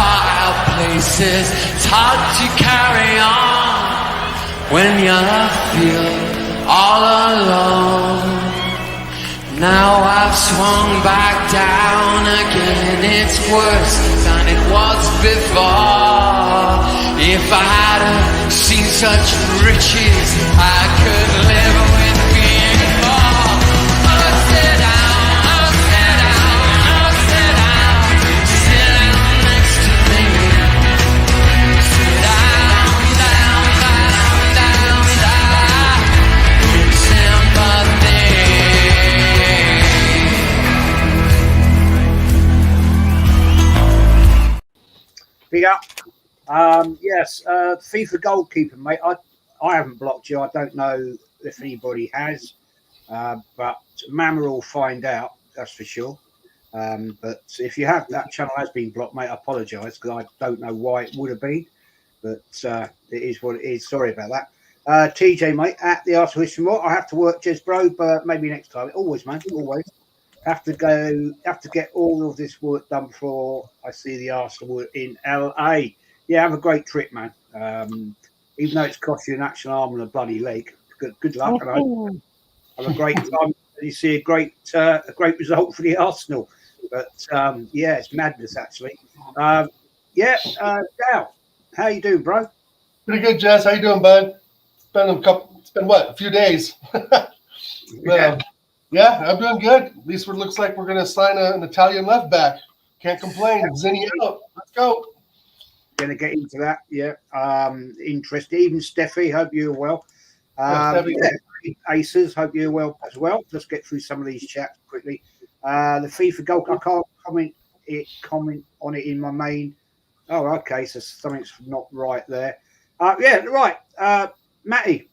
fireplaces. It's hard to carry on when you feel all alone. Now I've swung back down again. It's worse than it was before. If I hadn't seen such riches, I could live with being poor. Oh, sit down, oh, sit down, oh, sit down. Sit down next to me. Sit down, down, down, down, down. Sympathy. Big up. Yes, FIFA goalkeeper, mate. I haven't blocked you. I don't know if anybody has, but Mama will find out. That's for sure. But if you have, that channel has been blocked, mate. I apologise because I don't know why it would have been, but it is what it is. Sorry about that. TJ, mate, at the Arsenal History More. I have to work, Jez, bro, but maybe next time. Always, man. Always. Have to get all of this work done before I see the Arsenal in LA. Yeah, have a great trip, man. Even though it's cost you an action arm and a bloody leg, good luck. And have a great time. You see a great result for the Arsenal. But yeah, it's madness actually. Dal, how you doing, bro? Pretty good, Jess. How you doing, bud? It's been what, a few days. Yeah, I'm doing good. At least it looks like we're going to sign an Italian left back. Can't complain. Zinni out. Let's go. Going to get into that. Yeah. Interesting. Even Steffi, hope you're well. Aces, hope you're well as well. Let's get through some of these chats quickly. The FIFA goal, I can't comment on it in my main. Oh, okay. So something's not right there. Yeah, right. Matty,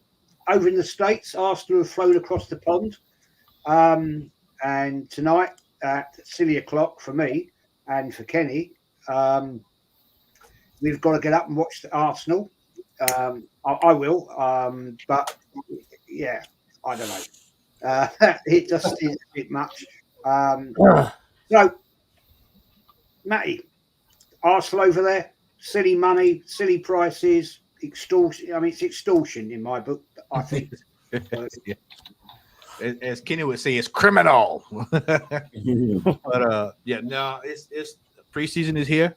over in the States, Arsenal have flown across the pond. And tonight at silly o'clock for me and for Kenny, we've got to get up and watch the Arsenal. I will, but yeah, I don't know. It just is a bit much. So, Matty, Arsenal over there, silly money, silly prices, extortion. I mean, it's extortion in my book, I think. Yeah. As Kenny would say, it's criminal. But yeah, no, it's preseason is here.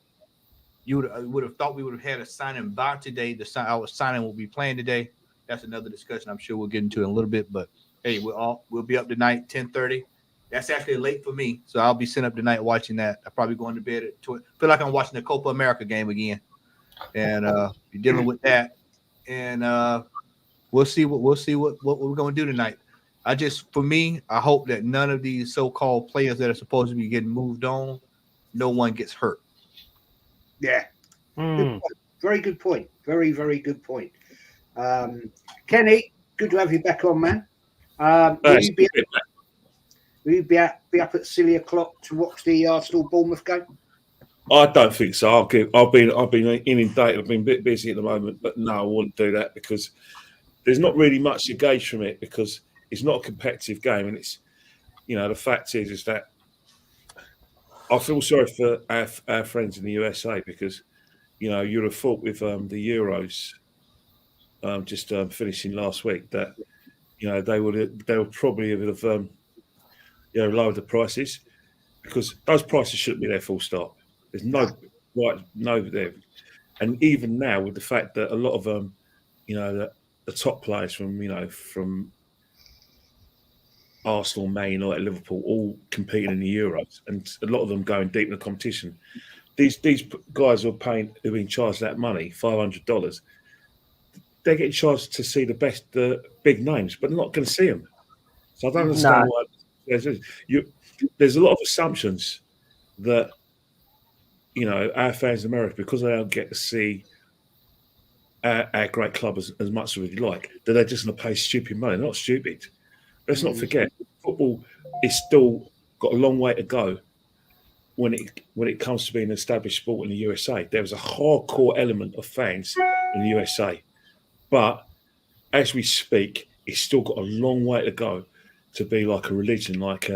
You would have thought we would have had a signing by today. Our signing will be playing today. That's another discussion I'm sure we'll get into in a little bit. But hey, we'll be up tonight 10:30. That's actually late for me, so I'll be sitting up tonight watching that. I'm probably going to bed at 12. Feel like I'm watching the Copa America game again, and be dealing with that. And we'll see what we're going to do tonight. I hope that none of these so-called players that are supposed to be getting moved on, no one gets hurt. Yeah. Very good point. Very, very good point. Kenny, good to have you back on, man. Will you be up at silly o'clock to watch the Arsenal Bournemouth game? I don't think so. I've been inundated. I've been a bit busy at the moment, but no, I wouldn't do that because there's not really much to gauge from it because it's not a competitive game, and it's, the fact is that I feel sorry for our friends in the USA because, you'd have thought with the Euros just finishing last week that, they would probably have lowered the prices because those prices shouldn't be there full stop. There's no there, and even now with the fact that a lot of the top players from Arsenal, Man United, Liverpool, all competing in the Euros, and a lot of them going deep in the competition. These guys who are being charged that money, $500. They're getting charged to see the big names, but they're not going to see them. So I don't understand why. There's a lot of assumptions that our fans in America, because they don't get to see our great club as much as we'd like, that they're just going to pay stupid money. They're not stupid. Let's not forget, football is still got a long way to go when it comes to being an established sport in the USA. There was a hardcore element of fans in the USA. But as we speak, it's still got a long way to go to be like a religion, like,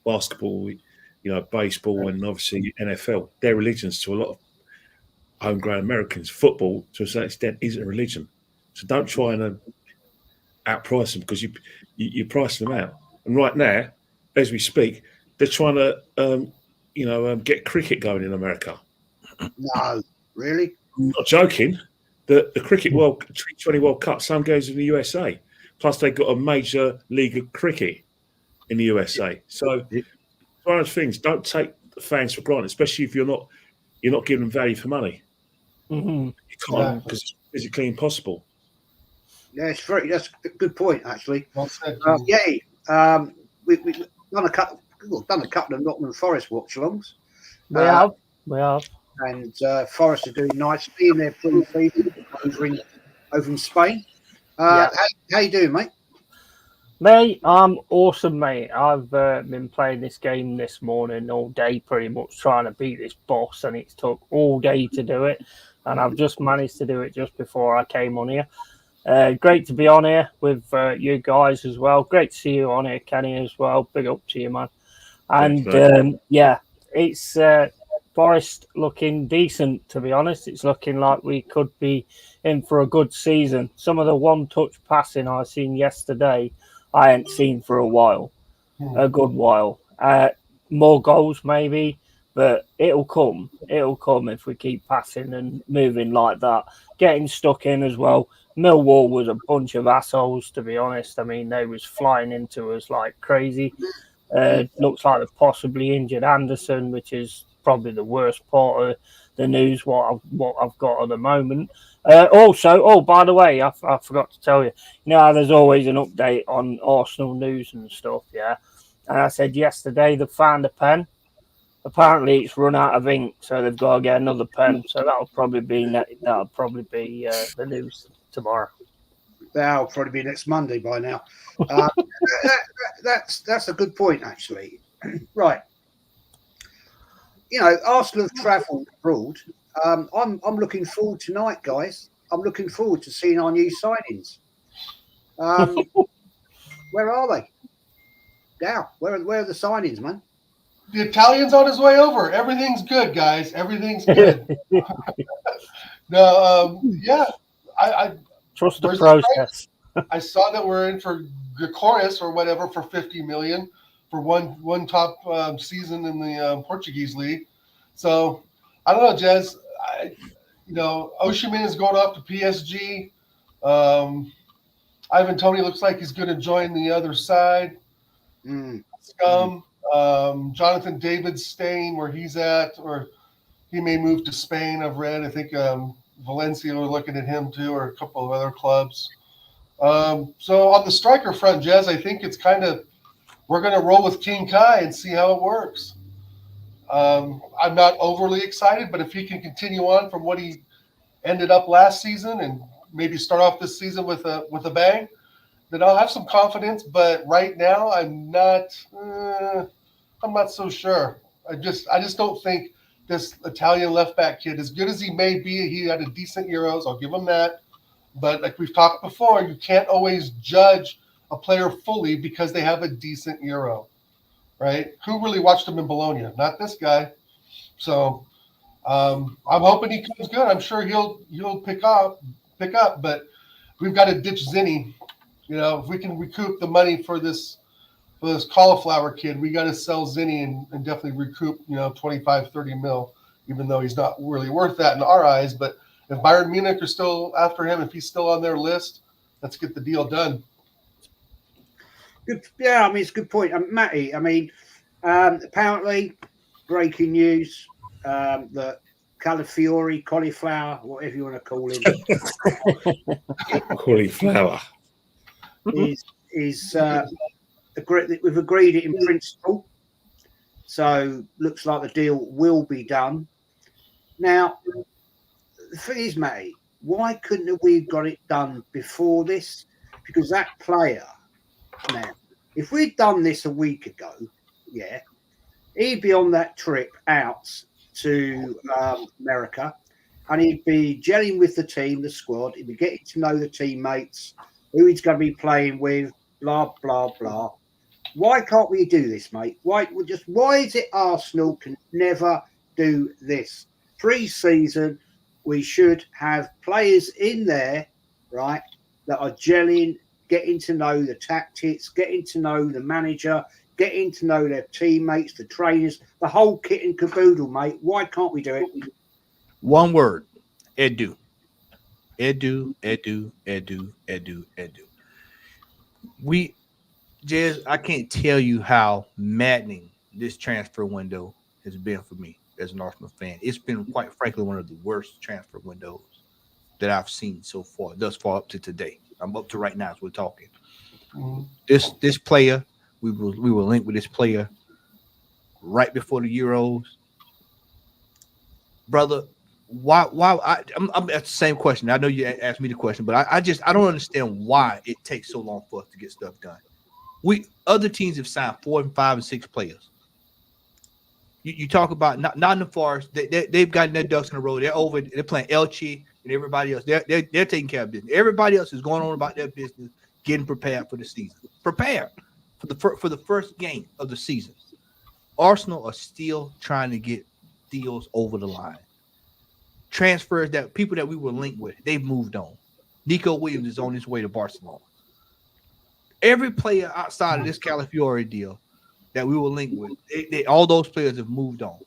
basketball, baseball, and obviously NFL. They're religions to a lot of homegrown Americans. Football, to a certain extent, isn't a religion. So don't try and outprice them because you price them out. And right now, as we speak, they're trying to get cricket going in America. No, really? I'm not joking. The cricket T20 World Cup, some goes in the USA. Plus, they've got a major league of cricket in the USA. So it's one of those things. Don't take the fans for granted, especially if you're not giving them value for money. Mm-hmm. You can't because it's physically impossible. Yeah, that's a good point, actually. Well said. We've done a couple of Nottingham Forest watch-alongs. We have. And Forest are doing nicely in their pre-season over in Spain. How you doing, mate? Mate, I'm awesome, mate. I've been playing this game this morning all day, pretty much trying to beat this boss, and it's took all day to do it. And I've just managed to do it just before I came on here. Great to be on here with you guys as well. Great to see you on here, Kenny, as well. Big up to you, man. And it's Forest looking decent, to be honest. It's looking like we could be in for a good season. Some of the one-touch passing I seen yesterday, I ain't seen for a good while. More goals, maybe, but it'll come. It'll come if we keep passing and moving like that. Getting stuck in as well. Millwall was a bunch of assholes, to be honest. I mean, they was flying into us like crazy. Looks like they've possibly injured Anderson, which is probably the worst part of the news, what I've got at the moment. Also, by the way, I forgot to tell you, there's always an update on Arsenal news and stuff, yeah? And I said yesterday they found a pen. Apparently it's run out of ink, so they've got to get another pen. So that'll probably be the news tomorrow. That'll probably be next Monday by now. That's a good point, actually. Right. Arsenal have travelled abroad. I'm looking forward tonight, guys. I'm looking forward to seeing our new signings. Where are they? Now, where are the signings, man? The Italian's on his way over. Everything's good, guys. Everything's good. I trust the process. I saw that we're in for Gregorius or whatever for 50 million for one top season in the Portuguese league. So I don't know, Jez. Osimhen is going off to PSG. Ivan Toney looks like he's going to join the other side. Scum. Jonathan David's staying where he's at, or he may move to Spain. I've read. I think Valencia are looking at him too, or a couple of other clubs. So on the striker front, Jez, I think it's we're going to roll with King Kai and see how it works. I'm not overly excited, but if he can continue on from what he ended up last season and maybe start off this season with a bang, then I'll have some confidence. But right now, I'm not so sure. I just don't think this Italian left back kid, as good as he may be, he had a decent Euros. I'll give him that. But like we've talked before, you can't always judge a player fully because they have a decent Euro, right? Who really watched him in Bologna? Not this guy. So I'm hoping he comes good. I'm sure he'll pick up. But we've got to ditch Zinni. If we can recoup the money for this cauliflower kid, we got to sell Zinni and definitely recoup 25, 30 mil, even though he's not really worth that in our eyes. But if Bayern Munich are still after him, if he's still on their list, let's get the deal done. Good. Yeah, it's a good point. Matty, apparently, breaking news that cauliflower, whatever you want to call him. Cauliflower. Is we've agreed it in principle. So looks like the deal will be done. Now, the thing is, Matty, why couldn't we have got it done before this? Because that player, now, if we'd done this a week ago, yeah, he'd be on that trip out to America, and he'd be gelling with the team, the squad. He'd be getting to know the teammates, who he's going to be playing with, blah, blah, blah. Why can't we do this, mate? Why is it Arsenal can never do this? Pre-season, we should have players in there, right, that are gelling, getting to know the tactics, getting to know the manager, getting to know their teammates, the trainers, the whole kit and caboodle, mate. Why can't we do it? One word: Edu. Edu, Edu, Edu, Edu, Edu. Jez, I can't tell you how maddening this transfer window has been for me as an Arsenal fan. It's been, quite frankly, one of the worst transfer windows that I've seen so far, thus far up to today. I'm up to right now as we're talking. Mm-hmm. This player, we were linked with this player right before the Euros. Brother, why I'm at the same question. I know you asked me the question, but I don't understand why it takes so long for us to get stuff done. Other teams have signed 4 and 5 and 6 players. You talk about Nottingham Forest, they've gotten their ducks in a row. They're over. They're playing Elche and everybody else. They're taking care of business. Everybody else is going on about their business, getting prepared for the season. Prepared for the first game of the season. Arsenal are still trying to get deals over the line. Transfers that people that we were linked with, they've moved on. Nico Williams is on his way to Barcelona. Every player outside of this Calafiore deal that we were linked with, all those players have moved on.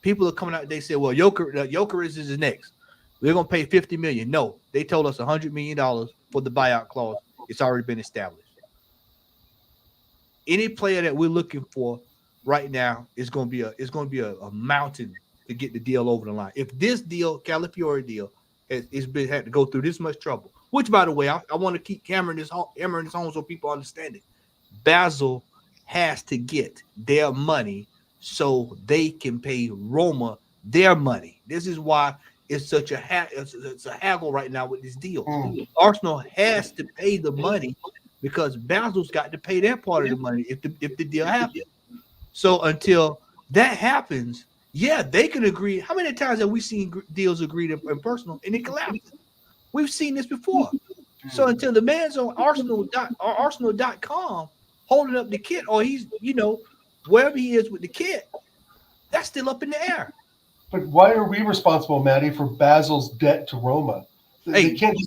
People are coming out. They say, "Well, Jokeris is the next. We're gonna pay $50 million." No, they told us $100 million for the buyout clause. It's already been established. Any player that we're looking for right now is going to be a mountain to get the deal over the line. If this deal, Calafiore deal, had to go through this much trouble, which, by the way, I want to keep hammering this home so people understand it. Basel has to get their money so they can pay Roma their money. This is why it's such a haggle right now with this deal. Arsenal has to pay the money because Basel's got to pay their part of the money if the deal happens. So until that happens, yeah, they can agree. How many times have we seen deals agreed in personal and it collapses? We've seen this before. So until the man's on Arsenal.com holding up the kit, or he's, wherever he is with the kit, that's still up in the air. But why are we responsible, Matty, for Basel's debt to Roma? They can't.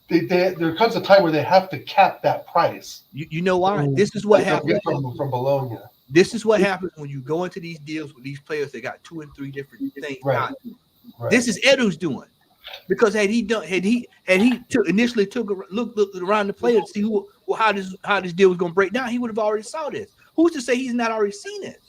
There comes a time where they have to cap that price. You know why? This is what happens from Bologna. This is what happens when you go into these deals with these players that got 2 and 3 different things. Right. This is Edu's doing, because had he initially took a look around the player to see how this deal was going to break down, he would have already saw this. Who's to say he's not already seen it?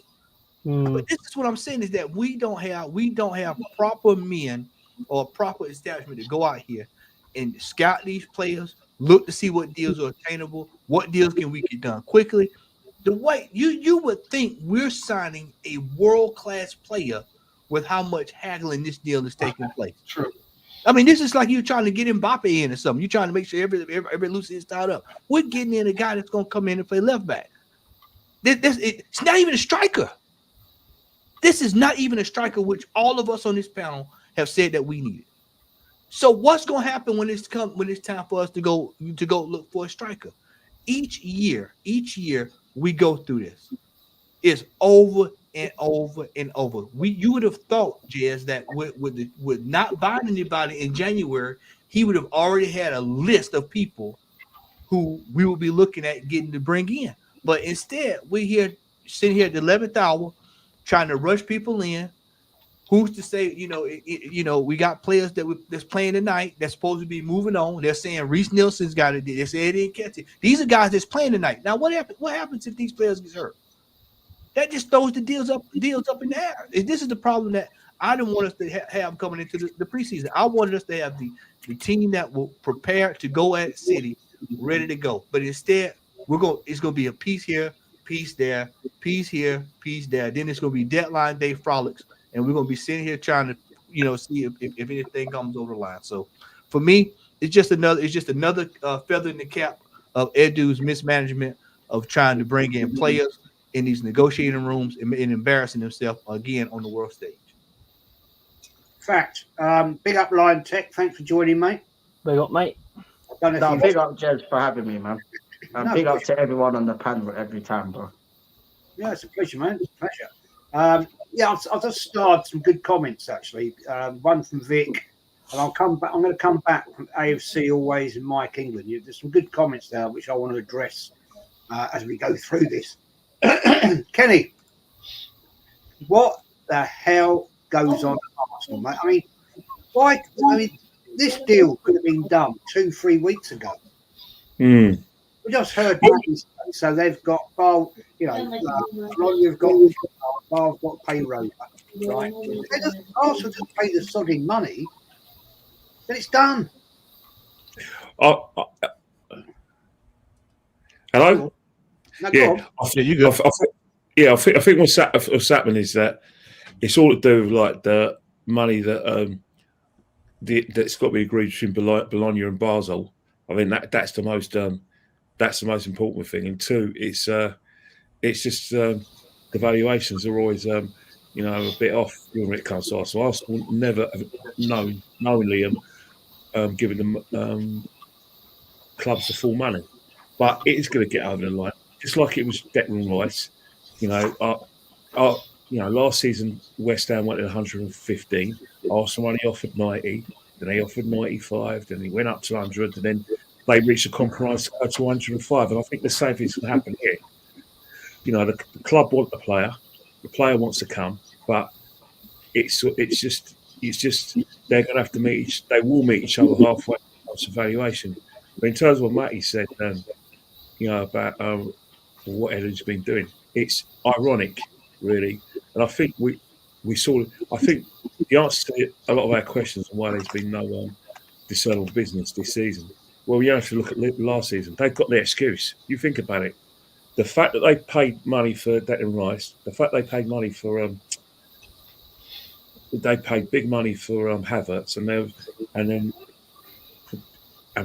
But this is what I'm saying, is that we don't have proper men or proper establishment to go out here and scout these players, look to see what deals are attainable, what deals can we get done quickly. The way you would think we're signing a world-class player with how much haggling this deal is taking place. True. I mean, this is like you trying to get Mbappe in or something. You're trying to make sure every loose is tied up. We're getting in a guy that's going to come in and play left back. It's not even a striker. This is not even a striker, which all of us on this panel have said that we needed. So what's going to happen when it's time for us to go look for a striker? Each year we go through this. It's over and over and over. You would have thought, Jez, that with not buying anybody in January, he would have already had a list of people who we would be looking at getting to bring in. But instead, we're sitting here at the 11th hour trying to rush people in. Who's to say, we got players that's playing tonight that's supposed to be moving on. They're saying Reece Nelson's got it. They say Eddie and Ketty. These are guys that's playing tonight. Now, what happens if these players get hurt? That just throws the deals up in the air. This is the problem that I didn't want us to have coming into the preseason. I wanted us to have the team that will prepare to go at City, ready to go. But instead, it's going to be a piece here, piece there, piece here, piece there. Then it's going to be deadline day frolics. And we're going to be sitting here trying to, see if anything comes over the line. So, for me, it's just another feather in the cap of Edu's mismanagement of trying to bring in players in these negotiating rooms and embarrassing himself again on the world stage. Fact. Big up Liontekz. Thanks for joining, mate. Big up, mate. Big up, Jez, for having me, man. And big up to everyone on the panel every time, bro. Yeah, it's a pleasure, man. It's a pleasure. I've just started some good comments, actually. One from Vic. And I'll come back. I'm going to come back from AFC Always and Mike England. There's some good comments there which I want to address as we go through this. Kenny, what the hell goes on at Arsenal, mate? I mean, why? I mean, this deal could have been done 2-3 weeks ago. Mm. We just heard Matty say, so they've got you've got Bar's got payroll, right? If they just Arsenal just pay the sodding money, then it's done. Hello. No, Yeah, you go. I think what's happening is that it's all to do with like the money that that's got to be agreed between Bologna and Basel. I mean that's the most important thing. And two, it's just the valuations are always a bit off when it comes to Arsenal. Arsenal never have knowingly giving them clubs the full money, but it is going to get over the line, just like it was Declan Rice. Last season West Ham went at 115. Arsenal only offered 90. Then they offered 95. Then he went up to 100. And then they reached a compromise to go to 105. And I think the same thing's going to happen here. The club want the player player wants to come, but it's just they're going to have to they will meet each other halfway to valuation. But in terms of what Matty said, about what Edu's been doing, it's ironic, really. And I think I think the answer to a lot of our questions on why there's been no discernible business this season. Well, you have to look at last season. They've got their excuse. You think about it. The fact that they paid money for Declan Rice, the fact they paid money for they paid big money for Havertz, and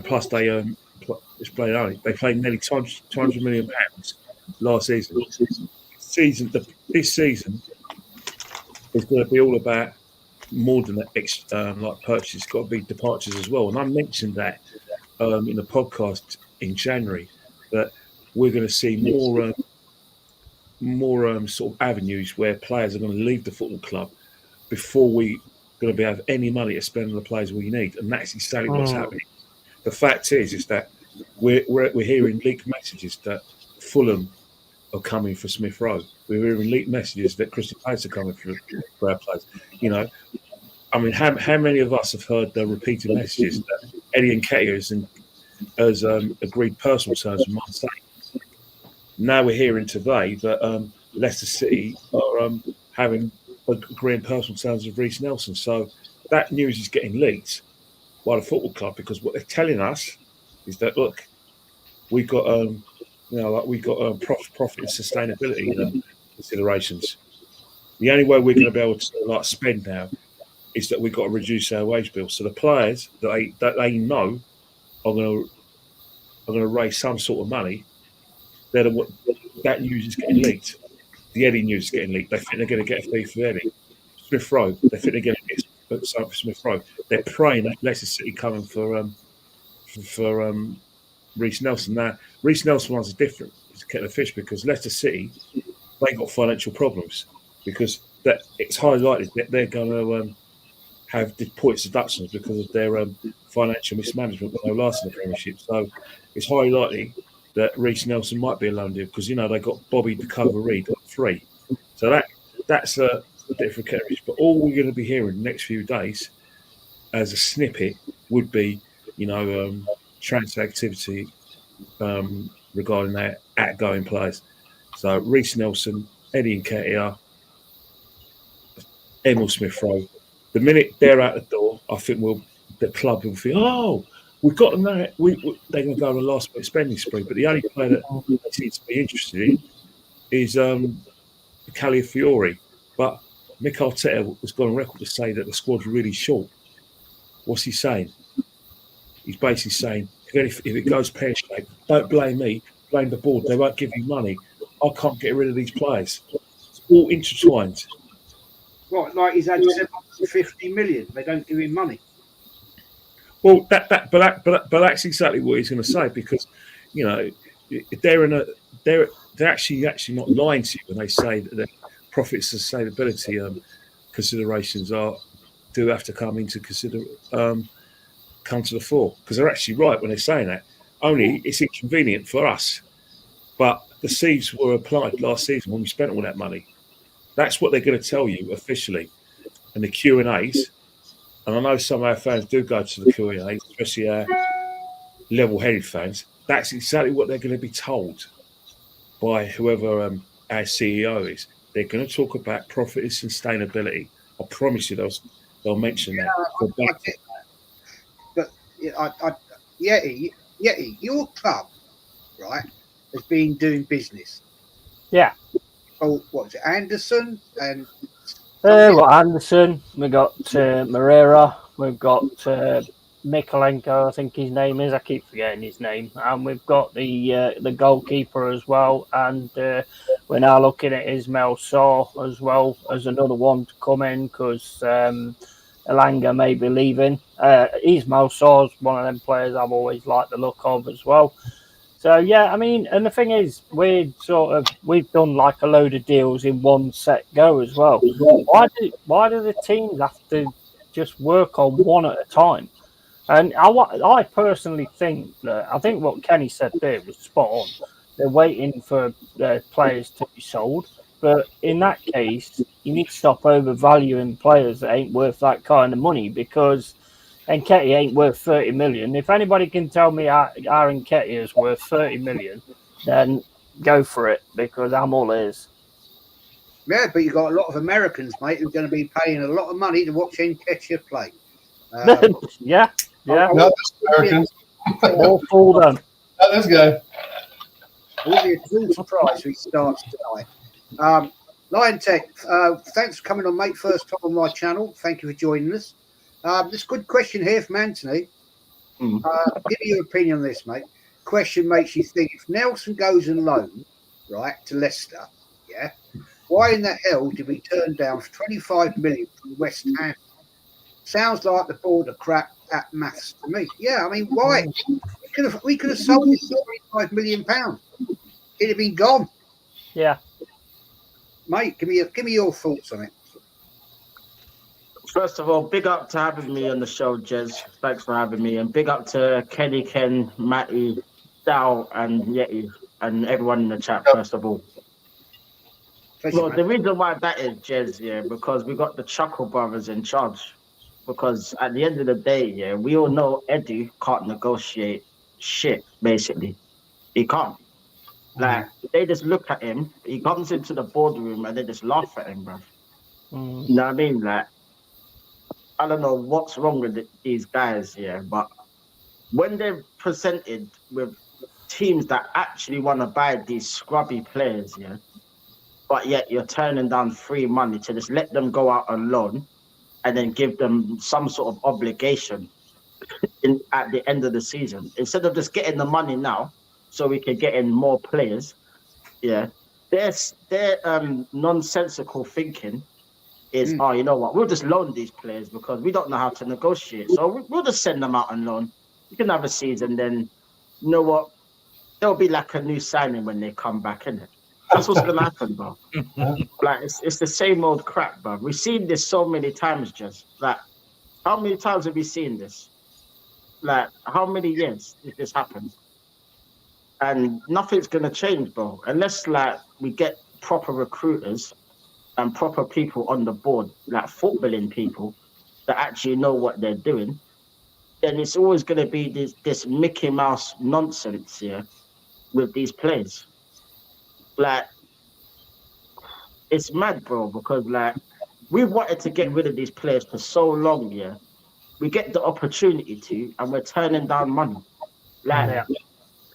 plus they paid nearly £200 million last season. This season is going to be all about more than that, like purchases. It's got to be departures as well. And I mentioned that in the podcast in January, that we're going to see more sort of avenues where players are going to leave the football club before we're going to be have any money to spend on the players we need. And that's exactly what's happening. The fact is that we're hearing leaked messages that Fulham are coming for Smith Rowe. We're hearing leaked messages that Crystal Palace are coming for our players. I mean, how many of us have heard the repeated messages that Eddie and Nketiah has agreed personal terms with Marseille? Now we're hearing today that Leicester City are agreeing personal terms with Reece Nelson. So that news is getting leaked by the football club, because what they're telling us is that, look, we've got profit and sustainability considerations. The only way we're going to be able to spend now is that we've got to reduce our wage bill. So the players that they know are going to raise some sort of money. That news is getting leaked. The Eddie news is getting leaked. They think they're going to get a fee for Eddie. Smith Rowe, they think they're going to get something for Smith Rowe. They're praying that Leicester City coming for Reece Nelson. Now, Reece Nelson one's different. It's a kettle of fish, because Leicester City, they got financial problems, because it's highly likely that they're going to have points deductions because of their financial mismanagement when they were last in the Premiership. So it's highly likely that Reece Nelson might be a loan deal, because they got Bobby to cover Reed at 3. So that's a different carriage. But all we're going to be hearing the next few days, as a snippet, would be transfer activity regarding their outgoing players. So Reece Nelson, Eddie Nketiah, Emil Smith Rowe. The minute they're out the door, I think the club will feel, oh, we've got them there. They're going to go on a last-minute spending spree. But the only player that they seem to be interested in is Calafiori. But Mick Arteta has gone on record to say that the squad's really short. What's he saying? He's basically saying, if it goes pear-shaped, don't blame me, blame the board. They won't give you money. I can't get rid of these players. It's all intertwined. Right, like he's had 750 million. They don't give him money. Well, but that's exactly what he's going to say, because they're actually not lying to you when they say that the profit sustainability considerations are do have to come into come to the fore, because they're actually right when they're saying that. Only it's inconvenient for us, but the seeds were applied last season when we spent all that money. That's what they're going to tell you officially. And the Q&As, and I know some of our fans do go to the Q&As, especially our level-headed fans. That's exactly what they're going to be told by whoever our CEO is. They're going to talk about profit and sustainability. I promise you they'll mention that. But Yeti, your club, right, has been doing business. Yeah. Oh, what's it, Anderson and Anderson, we've got Moreira, we've got Mikolenko, I think his name is. I keep forgetting his name. And we've got the goalkeeper as well. And we're now looking at Ismail Saw as well as another one to come in, because Elanga may be leaving. Ismail Saw's one of them players I've always liked the look of as well. So, yeah, I mean, and the thing is, we've done like a load of deals in one set go as well. Why do the teams have to just work on one at a time? And I personally think I think what Kenny said there was spot on. They're waiting for their players to be sold. But in that case, you need to stop overvaluing players that ain't worth that kind of money, because Nketiah ain't worth 30 million. If anybody can tell me Aaron Nketiah is worth 30 million, then go for it, because I'm all ears. Yeah, but you've got a lot of Americans, mate, who are going to be paying a lot of money to watch Nketiah play. Yeah. Not this American. All for them. Not this guy. Will be a true surprise when he starts tonight. Liontekz, thanks for coming on, mate. First time on my channel. Thank you for joining us. This good question here from Anthony. Give me your opinion on this, mate. Question makes you think, if Nelson goes on loan, right, to Leicester, yeah, why in the hell did we turn down for 25 million from West Ham? Sounds like the board of crap at maths to me. Yeah, I mean, why? We could have sold it for £25 million. It'd have been gone. Yeah. Mate, give me your thoughts on it. First of all, big up to having me on the show, Jez. Thanks for having me. And big up to Kenny, Ken, Matty, Dow, and Yeti, and everyone in the chat, first of all. Well, the reason why that is, Jez, yeah, because we got the Chuckle brothers in charge. Because at the end of the day, yeah, we all know Edu can't negotiate shit, basically. He can't. Like, they just look at him, he comes into the boardroom and they just laugh at him, bro. You know what I mean? Like, I don't know what's wrong with these guys here, but when they're presented with teams that actually want to buy these scrubby players, yeah, but yet you're turning down free money to just let them go out on loan and then give them some sort of obligation at the end of the season, instead of just getting the money now so we can get in more players. Yeah, their nonsensical thinking is, oh, you know what, we'll just loan these players because we don't know how to negotiate, so we'll just send them out on loan. You can have a season, then you know what, they'll be like a new signing when they come back, innit? That's what's gonna happen, bro. Like, it's the same old crap, bro. We've seen this so many times, just like, how many times have we seen this? Like, how many years did this happen? And nothing's gonna change, bro, unless like we get proper recruiters and proper people on the board, like footballing people that actually know what they're doing. Then it's always gonna be this Mickey Mouse nonsense here with these players. Like, it's mad, bro, because like we've wanted to get rid of these players for so long, yeah. We get the opportunity to, and we're turning down money. Like,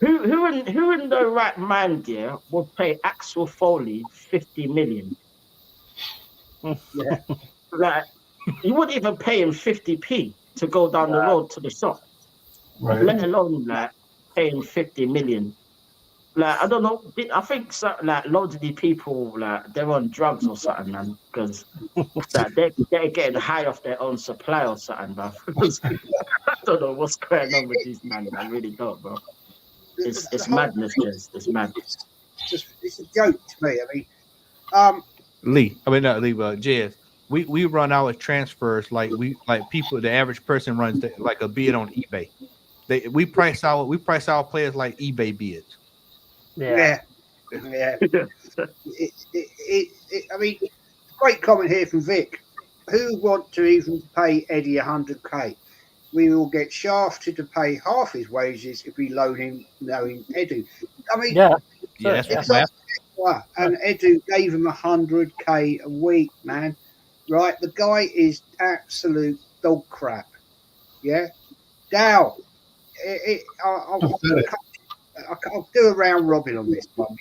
who in the right mind, yeah, would pay Axel Foley 50 million? Yeah. Like, you wouldn't even pay him 50p to go down the road to the shop, right? Let alone like paying 50 million. Like, I don't know. I think like loads of these people, like, they're on drugs or something, man. Because like, they're getting high off their own supply or something, bro. I don't know what's going on with these men. I really don't, bro. It's madness, Jez. It's mad. It's a joke to me. I mean, Jez. we run our transfers like people. The average person runs like a bid on eBay. We price our players like eBay bids. Yeah. I mean, great comment here from Vic. Who want to even pay Eddie 100k? We will get shafted to pay half his wages if we loan him, knowing Edu. I mean, Yeah. Yes, and Edu gave him 100k a week, man. Right? The guy is absolute dog crap. Yeah. Dow. I'll do a round robin on this one.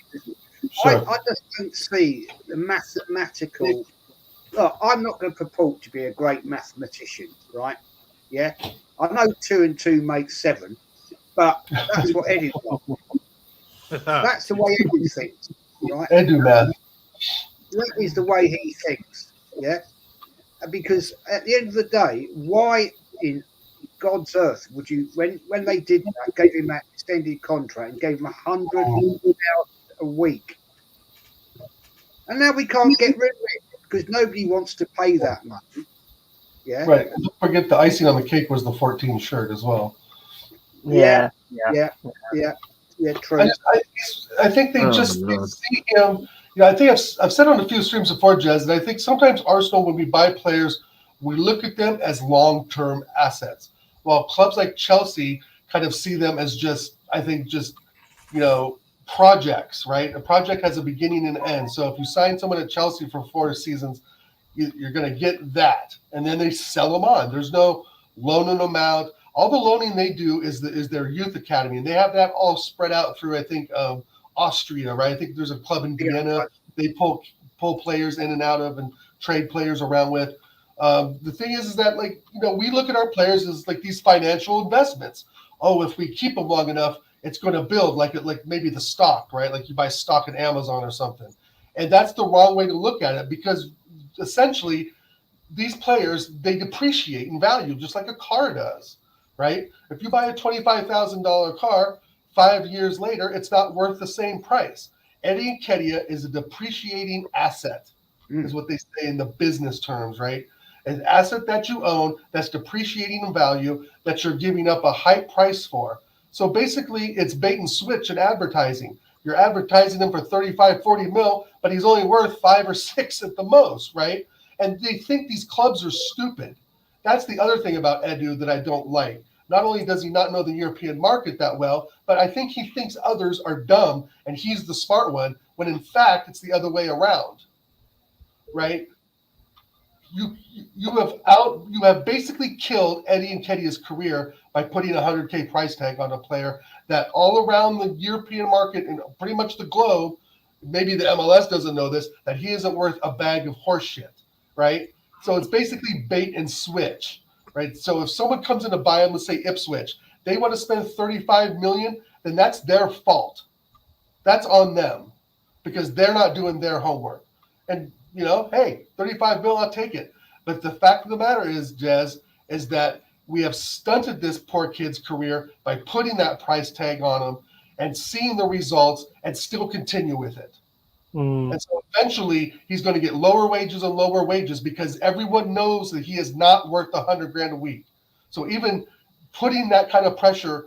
Sure. I just don't see the mathematical. Look, I'm not going to purport to be a great mathematician, right? Yeah. I know 2 and 2 makes 7, but that's what Eddie does. That's the way Eddie thinks, right? Edu, man. That is the way he thinks, yeah? Because at the end of the day, why in God's earth would you, when they did that, gave him that extended contract and gave him 100,000 a week, and now we can't get rid of it because nobody wants to pay that money. Yeah, Right. And don't forget the icing on the cake was the 14 shirt as well. Yeah, true. I think they just see him. You know, I think I've said on a few streams before, Jez, and I think sometimes Arsenal, when we buy players, we look at them as long-term assets. While clubs like Chelsea kind of see them as just projects, right? A project has a beginning and an end. So if you sign someone at Chelsea for 4 seasons, you're going to get that, and then they sell them on. There's no loaning them out. All the loaning they do is their youth academy, and they have that all spread out through, I think, Austria, right? I think there's a club in Vienna they pull players in and out of and trade players around with. The thing is that, like, we look at our players as like these financial investments. Oh, if we keep them long enough, it's going to build like maybe the stock, right? Like you buy stock in Amazon or something. And that's the wrong way to look at it, because essentially these players, they depreciate in value just like a car does, right? If you buy a $25,000 car, 5 years later, it's not worth the same price. Eddie Nketiah is a depreciating asset, is what they say in the business terms, right? An asset that you own that's depreciating in value that you're giving up a high price for. So basically, it's bait and switch in advertising. You're advertising him for 35, 40 mil, but he's only worth 5 or 6 at the most, right? And they think these clubs are stupid. That's the other thing about Edu that I don't like. Not only does he not know the European market that well, but I think he thinks others are dumb and he's the smart one, when in fact it's the other way around, right? You have basically killed Eddie Nketiah's career by putting a 100K price tag on a player that all around the European market and pretty much the globe, maybe the MLS doesn't know this, that he isn't worth a bag of horse shit, right? So it's basically bait and switch, right? So if someone comes in to buy him, let's say Ipswich, they want to spend 35 million, then that's their fault. That's on them because they're not doing their homework. And hey, 35 mil, I'll take it. But the fact of the matter is, Jez, is that we have stunted this poor kid's career by putting that price tag on him and seeing the results and still continue with it. And so eventually he's going to get lower wages because everyone knows that he is not worth $100,000 a week. So even putting that kind of pressure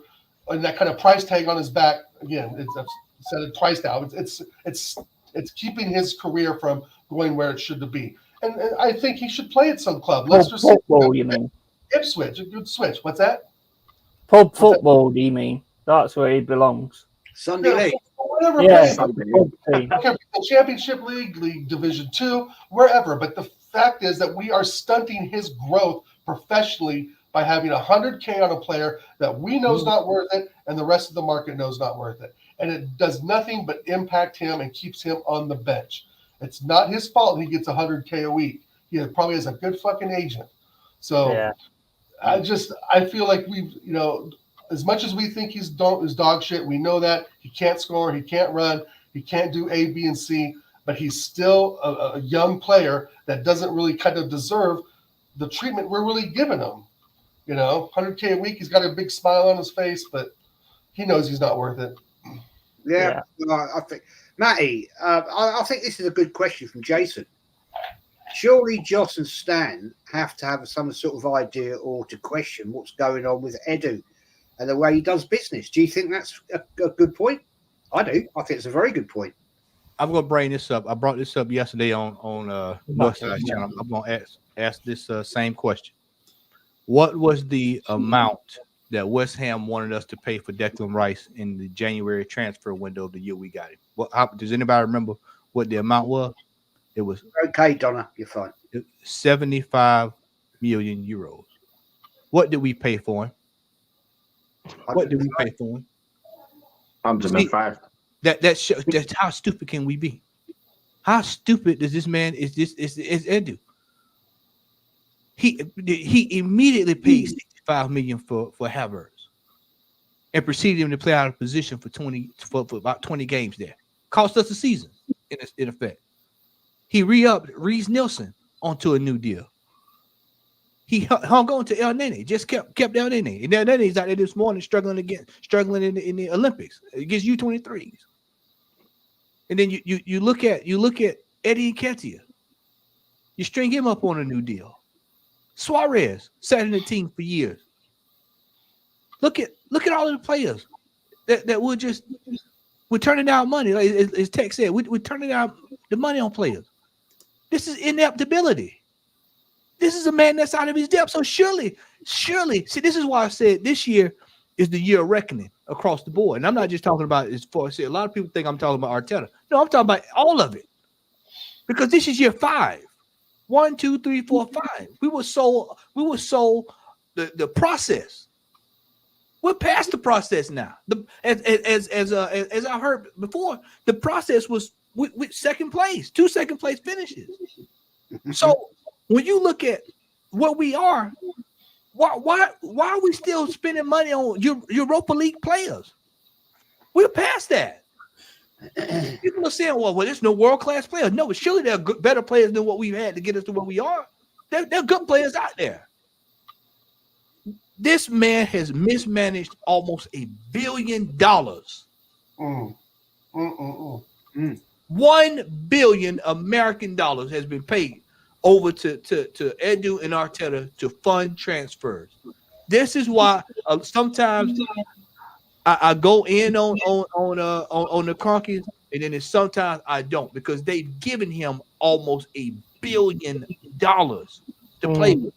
and that kind of price tag on his back, again, I've said it twice now, it's keeping his career from going where it should be. And I think he should play at some club. Football, you mean? Ipswich, a good switch. What's that? Pub football, do you mean? That's where he belongs. Sunday League. Whatever. Yeah. Okay, the Championship League, League Division 2, wherever. But the fact is that we are stunting his growth professionally by having 100K on a player that we know is not worth it and the rest of the market knows not worth it. And it does nothing but impact him and keeps him on the bench. It's not his fault he gets 100K a week. He probably has a good fucking agent. So yeah. I feel like we've, as much as we think he's dog shit, we know that he can't score, he can't run, he can't do A, B, and C, but he's still a young player that doesn't really kind of deserve the treatment we're really giving him. 100K a week, he's got a big smile on his face, but he knows he's not worth it. Yeah. I think, Matty, I think this is a good question from Jason. surely Joss and Stan have to have some sort of idea or to question what's going on with Edu and the way he does business. Do you think that's a good point? I do. I think it's a very good point. I'm gonna bring this up. I brought this up yesterday on Northside's channel. I'm gonna ask this same question. What was the amount that West Ham wanted us to pay for Declan Rice in the January transfer window of the year we got him? Does anybody remember what the amount was? It was okay, Donna. You're fine. 75 million euros. What did we pay for him? What did we pay for him? 105. That's how stupid can we be? How stupid does this man is Edu? He immediately paid 65 million for Havertz and proceeded him to play out of position for about 20 games there. Cost us a season in effect. He re-upped Reece Nelson onto a new deal. He hung on to El Nene, just kept El Nene. And El Nene's out there this morning struggling in the Olympics against U23s. And then you look at Eddie and Ketia. You string him up on a new deal. Suarez sat in the team for years. Look at all of the players that we're turning out money. Like as Tech said, we're turning out the money on players. This is ineptability. This is a man that's out of his depth. So surely, see, this is why I said this year is the year of reckoning across the board. And I'm not just talking about as far as a lot of people think I'm talking about Arteta. No, I'm talking about all of it. Because this is year 5. 1, 2, 3, 4, 5. We were sold the process. We're past the process now. As I heard before, the process was with second place, 2 second place finishes. So when you look at what we are, why are we still spending money on Europa League players? We're past that. People are saying, well, there's no world-class players. No, but surely there are better players than what we've had to get us to where we are. There are good players out there. This man has mismanaged almost $1 billion. $1 billion American dollars has been paid over to Edu and Arteta to fund transfers. This is why sometimes I go in on the Conkies, and then sometimes I don't, because they've given him almost $1 billion to play with.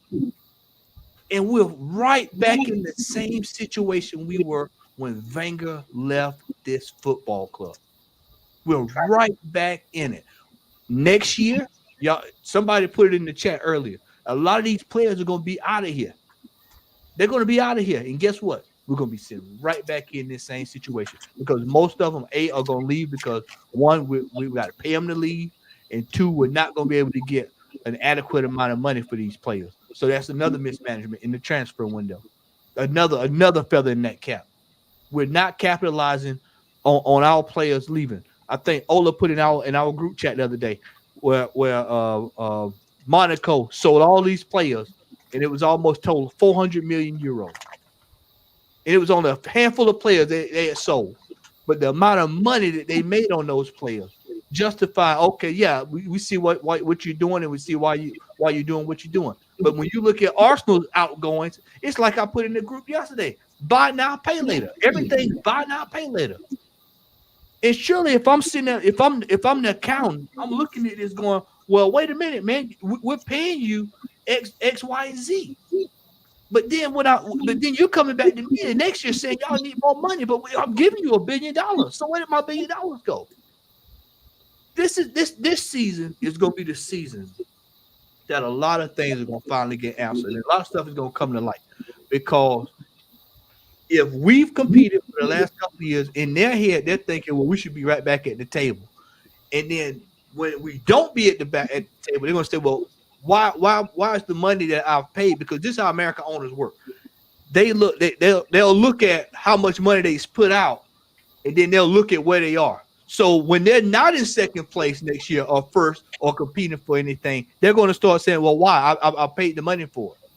And we're right back in the same situation we were when Wenger left this football club. We're right back in it. Next year, y'all, somebody put it in the chat earlier. A lot of these players are going to be out of here. They're going to be out of here. And guess what? We're going to be sitting right back in this same situation, because most of them, A, are going to leave because, one, we got to pay them to leave, and 2, we're not going to be able to get an adequate amount of money for these players. So that's another mismanagement in the transfer window. Another feather in that cap. We're not capitalizing on our players leaving. I think Ola put in our group chat the other day where Monaco sold all these players, and it was almost total 400 million euros. And it was on a handful of players they had sold. But the amount of money that they made on those players justify, okay, yeah, we see what you're doing, and we see why you're doing what you're doing. But when you look at Arsenal's outgoings, it's like I put in the group yesterday: buy now, pay later. Everything buy now, pay later. And surely, if I'm sitting there, if I'm the accountant, I'm looking at this going, well, wait a minute, man, we're paying you X, Y, and Z. But then you're coming back to me and next year saying y'all need more money, but I'm giving you $1 billion. So where did my $1 billion go? This season is going to be the season that a lot of things are going to finally get answered, and a lot of stuff is going to come to light. Because if we've competed for the last couple of years, in their head they're thinking, well, we should be right back at the table. And then when we don't be at the table, they're going to say, well, why is the money that I've paid? Because this is how American owners work. They'll look at how much money they put out, and then they'll look at where they are. So when they're not in second place next year or first or competing for anything, they're going to start saying, well, why? I paid the money for it.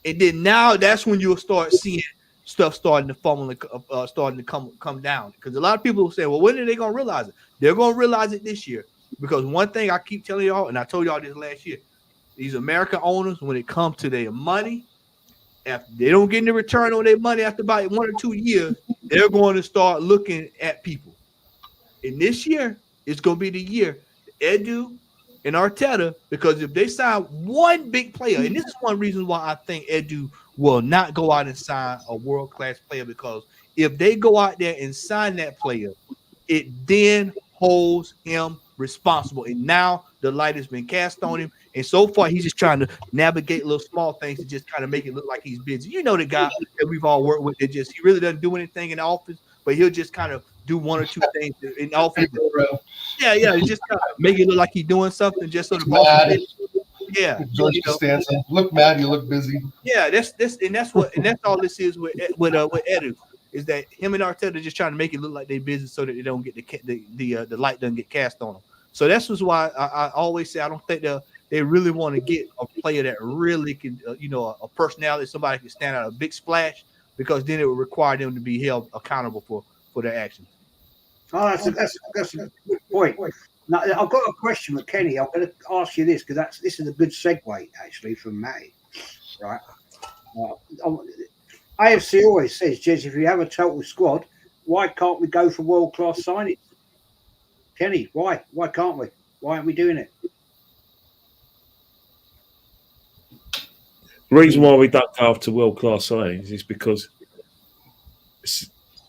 And then now that's when you'll start seeing stuff starting to fumble, starting to come down. Because a lot of people will say, well, when are they going to realize it? They're going to realize it this year. Because one thing I keep telling y'all, and I told y'all this last year, these American owners, when it comes to their money, if they don't get any return on their money after about 1 or 2 years, they're going to start looking at people. And this year, it's going to be the year, Edu and Arteta, because if they sign one big player, and this is one reason why I think Edu will not go out and sign a world-class player, because if they go out there and sign that player, it then holds him responsible. And now the light has been cast on him. And so far, he's just trying to navigate little small things to just kind of make it look like he's busy. You know, the guy that we've all worked with, that just, he really doesn't do anything in the office, but he'll just kind of do 1 or 2 things in the office. Yeah, he just kind of make it look like he's doing something just so the boss. Yeah, George Costanza. Look, Matt, you look busy. Yeah, that's all this is with Edu, is that him and Arteta are just trying to make it look like they're busy so that they don't get the light doesn't get cast on them. So that's why I always say I don't think they really want to get a player that really can, a personality, somebody can stand out a big splash, because then it would require them to be held accountable for their actions. Oh, that's a good point. Now, I've got a question for Kenny. I'm going to ask you this, because this is a good segue actually from Matty, right? AFC always says, Jez, if you have a total squad, why can't we go for world-class signings? Kenny, why? Why can't we? Why aren't we doing it? The reason why we don't go after world-class signings is because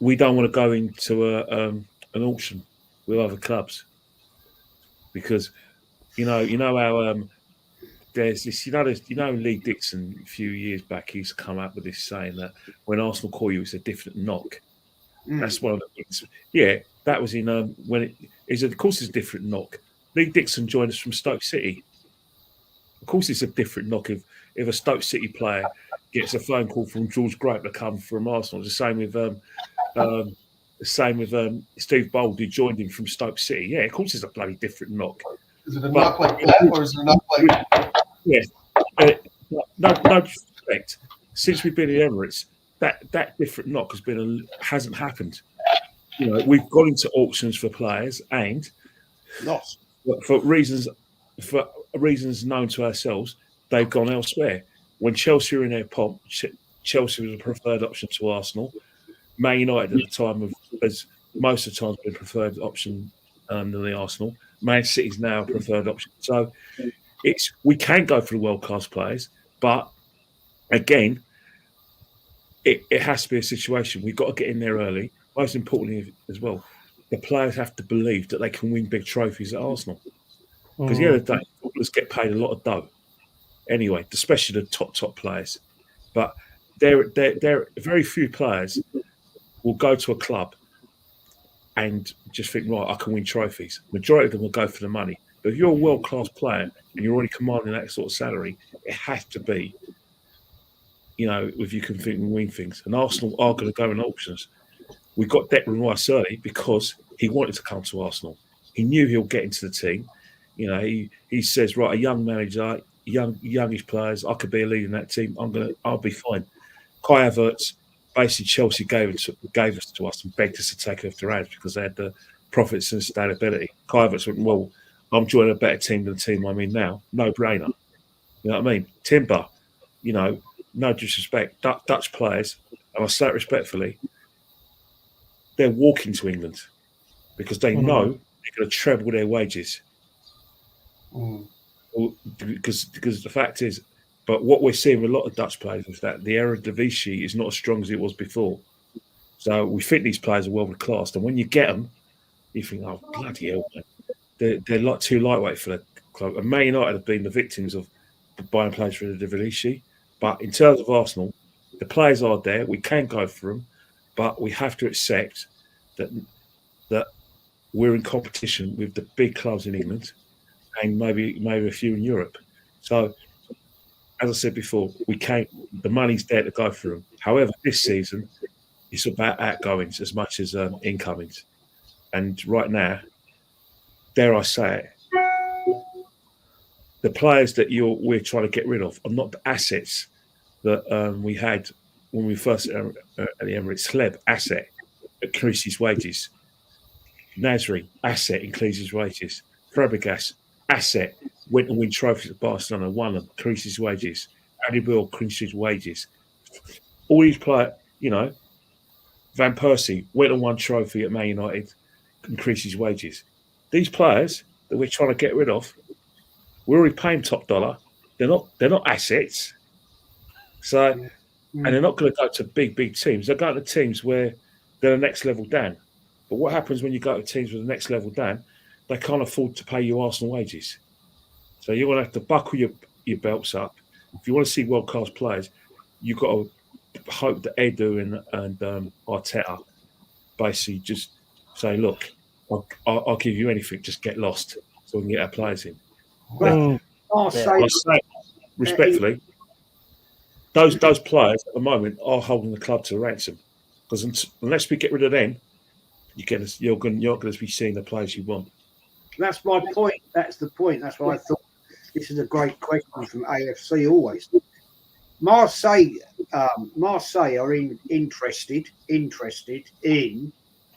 we don't want to go into an auction with other clubs. Because you know how there's this, Lee Dixon a few years back, he used to come up with this saying that when Arsenal call you, it's a different knock. That's one of the things. Yeah, that was in when it is. Of course, it's a different knock. Lee Dixon joined us from Stoke City. Of course, it's a different knock if a Stoke City player gets a phone call from George Grant to come from Arsenal. It's the same with Steve Bold, who joined him from Stoke City. Yeah, of course, it's a bloody different knock. Is it a knock like that, or is it a knock like? Yes. No disrespect. Since we've been in Emirates, that different knock hasn't happened. We've gone into auctions for players, and lost for reasons known to ourselves. They've gone elsewhere. When Chelsea were in their pomp, Chelsea was a preferred option to Arsenal. Man United at the time as most of the time been a preferred option than the Arsenal. Man City's now a preferred option. So we can go for the world-class players, but again, it has to be a situation. We've got to get in there early. Most importantly as well, the players have to believe that they can win big trophies at Arsenal. Because the other day, footballers get paid a lot of dough. Anyway, especially the top players. But there are very few players will go to a club and just think, right, I can win trophies. Majority of them will go for the money. But if you're a world-class player and you're already commanding that sort of salary, it has to be, if you can think and win things. And Arsenal are going to go in auctions. We got Declan Rice early because he wanted to come to Arsenal. He knew he'll get into the team. He says, right, a young manager, youngish players, I could be a leader in that team. I'll be fine. Kai Havertz, basically Chelsea gave us to us and begged us to take it off their hands because they had the profits and sustainability. Kai Havertz went, well, I'm joining a better team than the team I'm in now. No brainer. You know what I mean? Timber, no disrespect. Dutch players, and I say it respectfully, they're walking to England because they know they're going to treble their wages. Because the fact is, but what we're seeing with a lot of Dutch players is that the Eredivisie is not as strong as it was before. So we think these players are world class, and when you get them, you think, oh bloody hell, man. They're like too lightweight for the club. And Man United have been the victims of buying players for the Eredivisie. But in terms of Arsenal, the players are there. We can go for them, but we have to accept that we're in competition with the big clubs in England and maybe a few in Europe. So, as I said before, the money's there to go for them. However, this season, it's about outgoings as much as incomings. And right now, dare I say it, the players that we're trying to get rid of are not the assets that we had when we first at the Emirates. Sleb, asset, increases wages. Nasri, asset, increases wages. Fabregas, asset, went and win trophies at Barcelona, won them, increased his wages. Adebayor increased his wages. All these players, Van Persie went and won trophy at Man United, increased his wages. These players that we're trying to get rid of, we're already paying top dollar. They're not assets. So, and they're not going to go to big teams. They're going to teams where they're the next level down. But what happens when you go to teams with the next level down? They can't afford to pay you Arsenal wages. So you're going to have to buckle your belts up. If you want to see world-class players, you've got to hope that Edu and Arteta basically just say, look, I'll give you anything, just get lost so we can get our players in. Well, I say, respectfly, those players at the moment are holding the club to ransom. Because unless we get rid of them, you're going to be seeing the players you want. That's my point. That's the point. That's why I thought this is a great question from AFC always. Marseille are interested in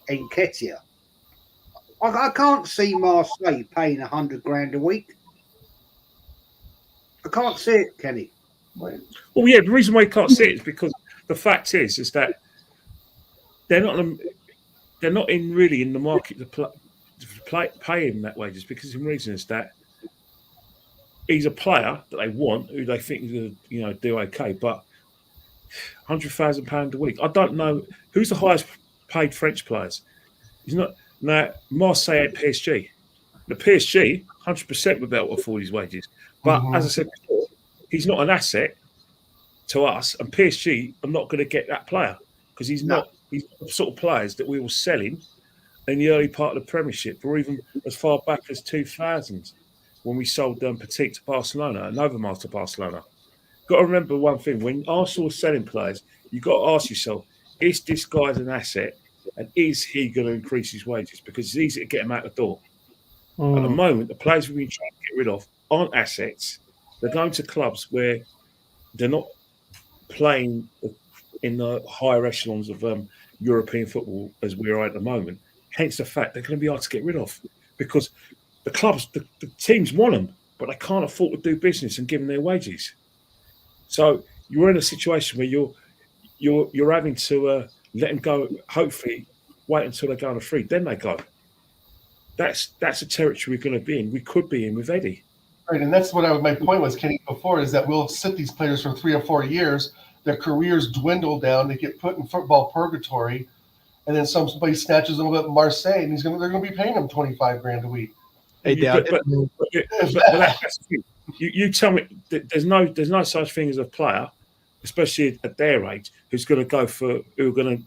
Nketiah. I can't see Marseille paying $100,000 a week. I can't see it, Kenny. Well, yeah, the reason why you can't see it is because the fact is that they're not really in the market to pay him that wages, because the reason is that he's a player that they want, who they think is going to do okay, but £100,000 a week. I don't know who's the highest paid French players. He's not. Now, Marseille had PSG. The PSG, 100% would be able to afford his wages. But as I said before, he's not an asset to us, and PSG are not going to get that player because he's not. He's the sort of players that we were selling in the early part of the Premiership, or even as far back as 2000 when we sold Petit to Barcelona and Overmars to Barcelona. Got to remember one thing: when Arsenal are selling players, you've got to ask yourself, is this guy an asset? And is he going to increase his wages? Because it's easy to get him out the door. At the moment, the players we've been trying to get rid of aren't assets. They're going to clubs where they're not playing in the higher echelons of European football as we are at the moment. Hence the fact they're going to be hard to get rid of because the clubs, the teams want them, but they can't afford to do business and give them their wages. So you're in a situation where you're having to let them go. Hopefully, wait until they go on a free, then they go. That's a territory we're going to be in. We could be in with Eddie. Right, and that's what my point was, Kenny, before, is that we'll sit these players for 3 or 4 years. Their careers dwindle down. They get put in football purgatory, and then somebody snatches them up at Marseille, and they're going to be paying them $25,000 a week. Hey, Dad. But that's the thing. You tell me that there's no such thing as a player, especially at their age, who are going to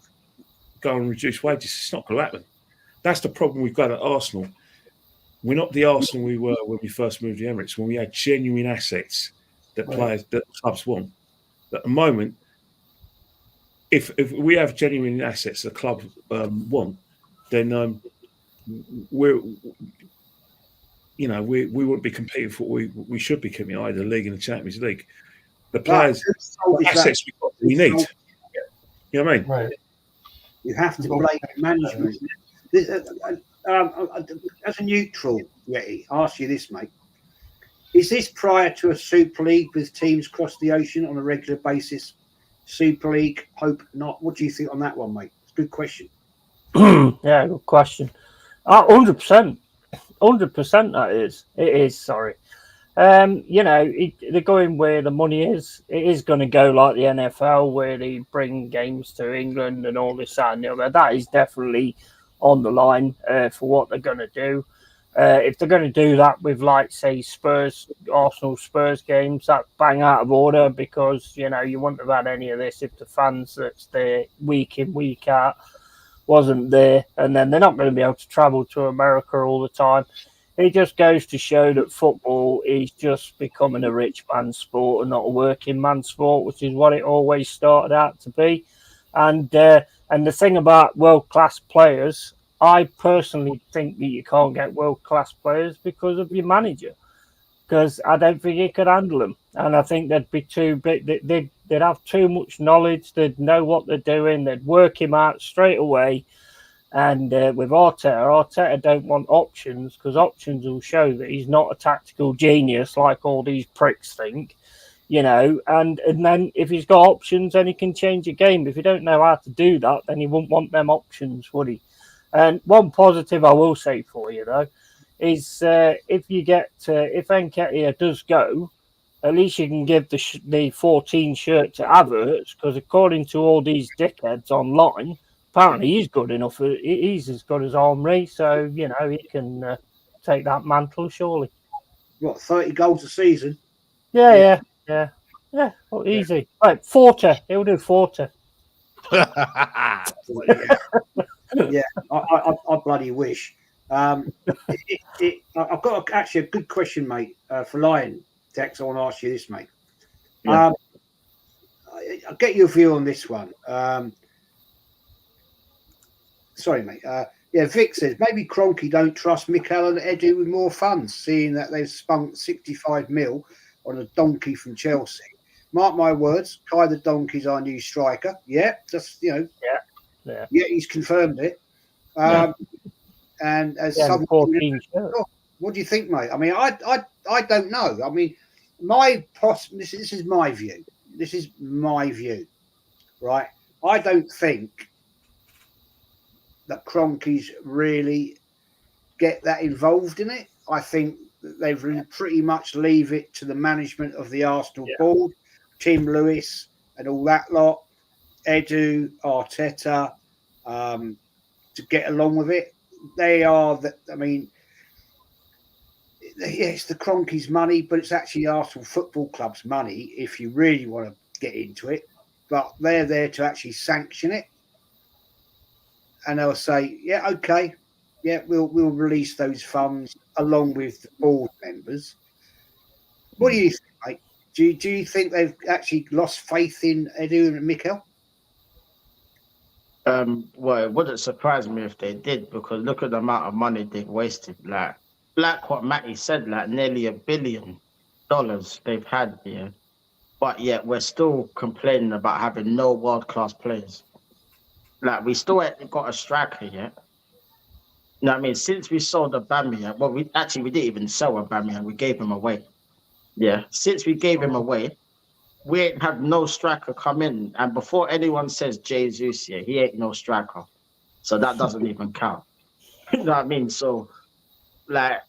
go and reduce wages. It's not going to happen. That's the problem we've got at Arsenal. We're not the Arsenal we were when we first moved to Emirates, when we had genuine assets that clubs want. At the moment, if we have genuine assets the club want, then we wouldn't be competing for what we should be competing, either the league and the Champions League. The players, the assets we need. You know what I mean? Right. You have to blame management. As a neutral, Yeti, I'll ask you this, mate. Is this prior to a Super League with teams across the ocean on a regular basis? Super League, hope not. What do you think on that one, mate? It's a good question. Yeah, good question. 100%. 100% that is. It is, sorry. They're going where the money is. It is going to go like the NFL, where they bring games to England and all this and the other. That is definitely on the line for what they're going to do. If they're going to do that with, like, say, Arsenal Spurs games, that's bang out of order, because, you wouldn't have had any of this if the fans that's there week in, week out wasn't there. And then they're not going to be able to travel to America all the time. It just goes to show that football is just becoming a rich man's sport and not a working man's sport, which is what it always started out to be. And the thing about world-class players, I personally think that you can't get world-class players because of your manager, because I don't think he could handle them. And I think they'd be too big. They'd have too much knowledge. They'd know what they're doing. They'd work him out straight away. And with Arteta don't want options because options will show that he's not a tactical genius like all these pricks think, you know. And then if he's got options, then he can change a game. If he don't know how to do that, then he wouldn't want them options, would he? And one positive I will say for you though is if Nketiah does go, at least you can give the 14 shirt to Havertz because according to all these dickheads online, apparently he's good enough. He's as good as Henry, so you know he can take that mantle surely. What, 30 goals a season? Yeah. Well, easy. Right, 40. He'll do 40. Yeah, I bloody wish. I've got actually a good question, mate, for Liontekz. I want to ask you this, mate. Yeah. I'll get your view on this one. Sorry, mate. Vic says maybe Kroenke don't trust Mikel and Edu with more funds, seeing that they've spunked 65 mil on a donkey from Chelsea. Mark my words, Kai the Donkey's our new striker. Yeah, just Yeah, he's confirmed it. And as some, what do you think, mate? I mean, I don't know. I mean, this is my view. This is my view, right? I don't think that Kroenke's really get that involved in it. I think that they've pretty much leave it to the management of the Arsenal board, Tim Lewis and all that lot, Edu, Arteta, to get along with it. They are, it's the Kroenke's money, but it's actually Arsenal Football Club's money if you really want to get into it. But they're there to actually sanction it. And they'll say, yeah, okay, yeah, we'll release those funds along with the board members. What do you think, mate? Do you think they've actually lost faith in Edu and Mikel? Well, it wouldn't surprise me if they did, because look at the amount of money they've wasted. Like what Matty said, like nearly $1 billion they've had here, but yet we're still complaining about having no world-class players. Like, we still ain't got a striker yet. You know what I mean? Since we sold Aubameyang, well, we didn't even sell Aubameyang. We gave him away. Yeah. Since we gave him away, we ain't had no striker come in. And before anyone says Jesus here, he ain't no striker. So that doesn't even count. You know what I mean? So, like,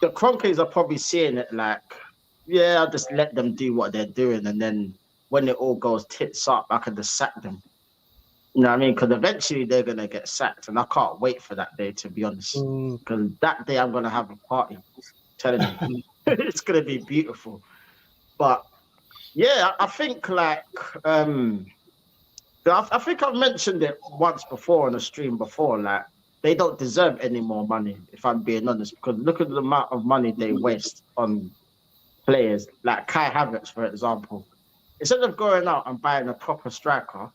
the Kroenkes are probably seeing it like, yeah, I'll just let them do what they're doing. And then when it all goes tits up, I can just sack them. You know what I mean? Because eventually they're going to get sacked. And I can't wait for that day, to be honest. Because that day I'm going to have a party. I'm telling you. It's going to be beautiful. But, yeah, I think, like, I think I've mentioned it once before on a stream before, like, they don't deserve any more money, if I'm being honest. Because look at the amount of money they waste on players. Like Kai Havertz, for example. Instead of going out and buying a proper striker,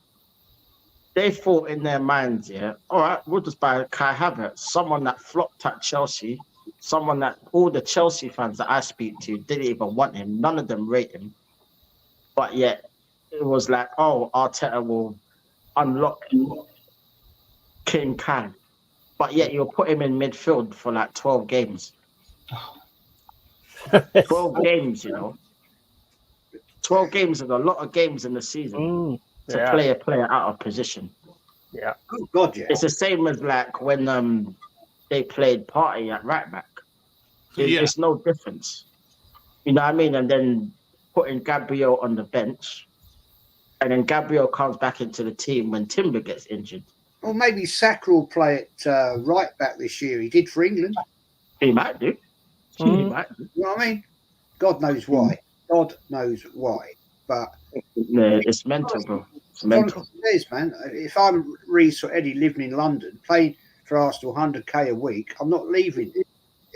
they thought in their minds, all right, we'll just buy Kai Havertz, someone that flopped at Chelsea, someone that all the Chelsea fans that I speak to didn't even want him. None of them rate him. But yet, it was like, oh, Arteta will unlock King Kai. But yet, you'll put him in midfield for like 12 games. 12 games, you know. 12 games is a lot of games in the season. To play a player out of position. Yeah. Oh God, yeah. It's the same as like when they played Party at right back. It's no difference. You know what I mean? And then putting Gabriel on the bench, and then Gabriel comes back into the team when Timber gets injured. Or maybe Saka will play at right back this year. He did for England. He might do. He might do. You know what I mean? God knows why. God knows why. But it's mental, bro. It's mental. It is, man. If I'm Reece or Eddie living in London, playing for Arsenal 100k a week, I'm not leaving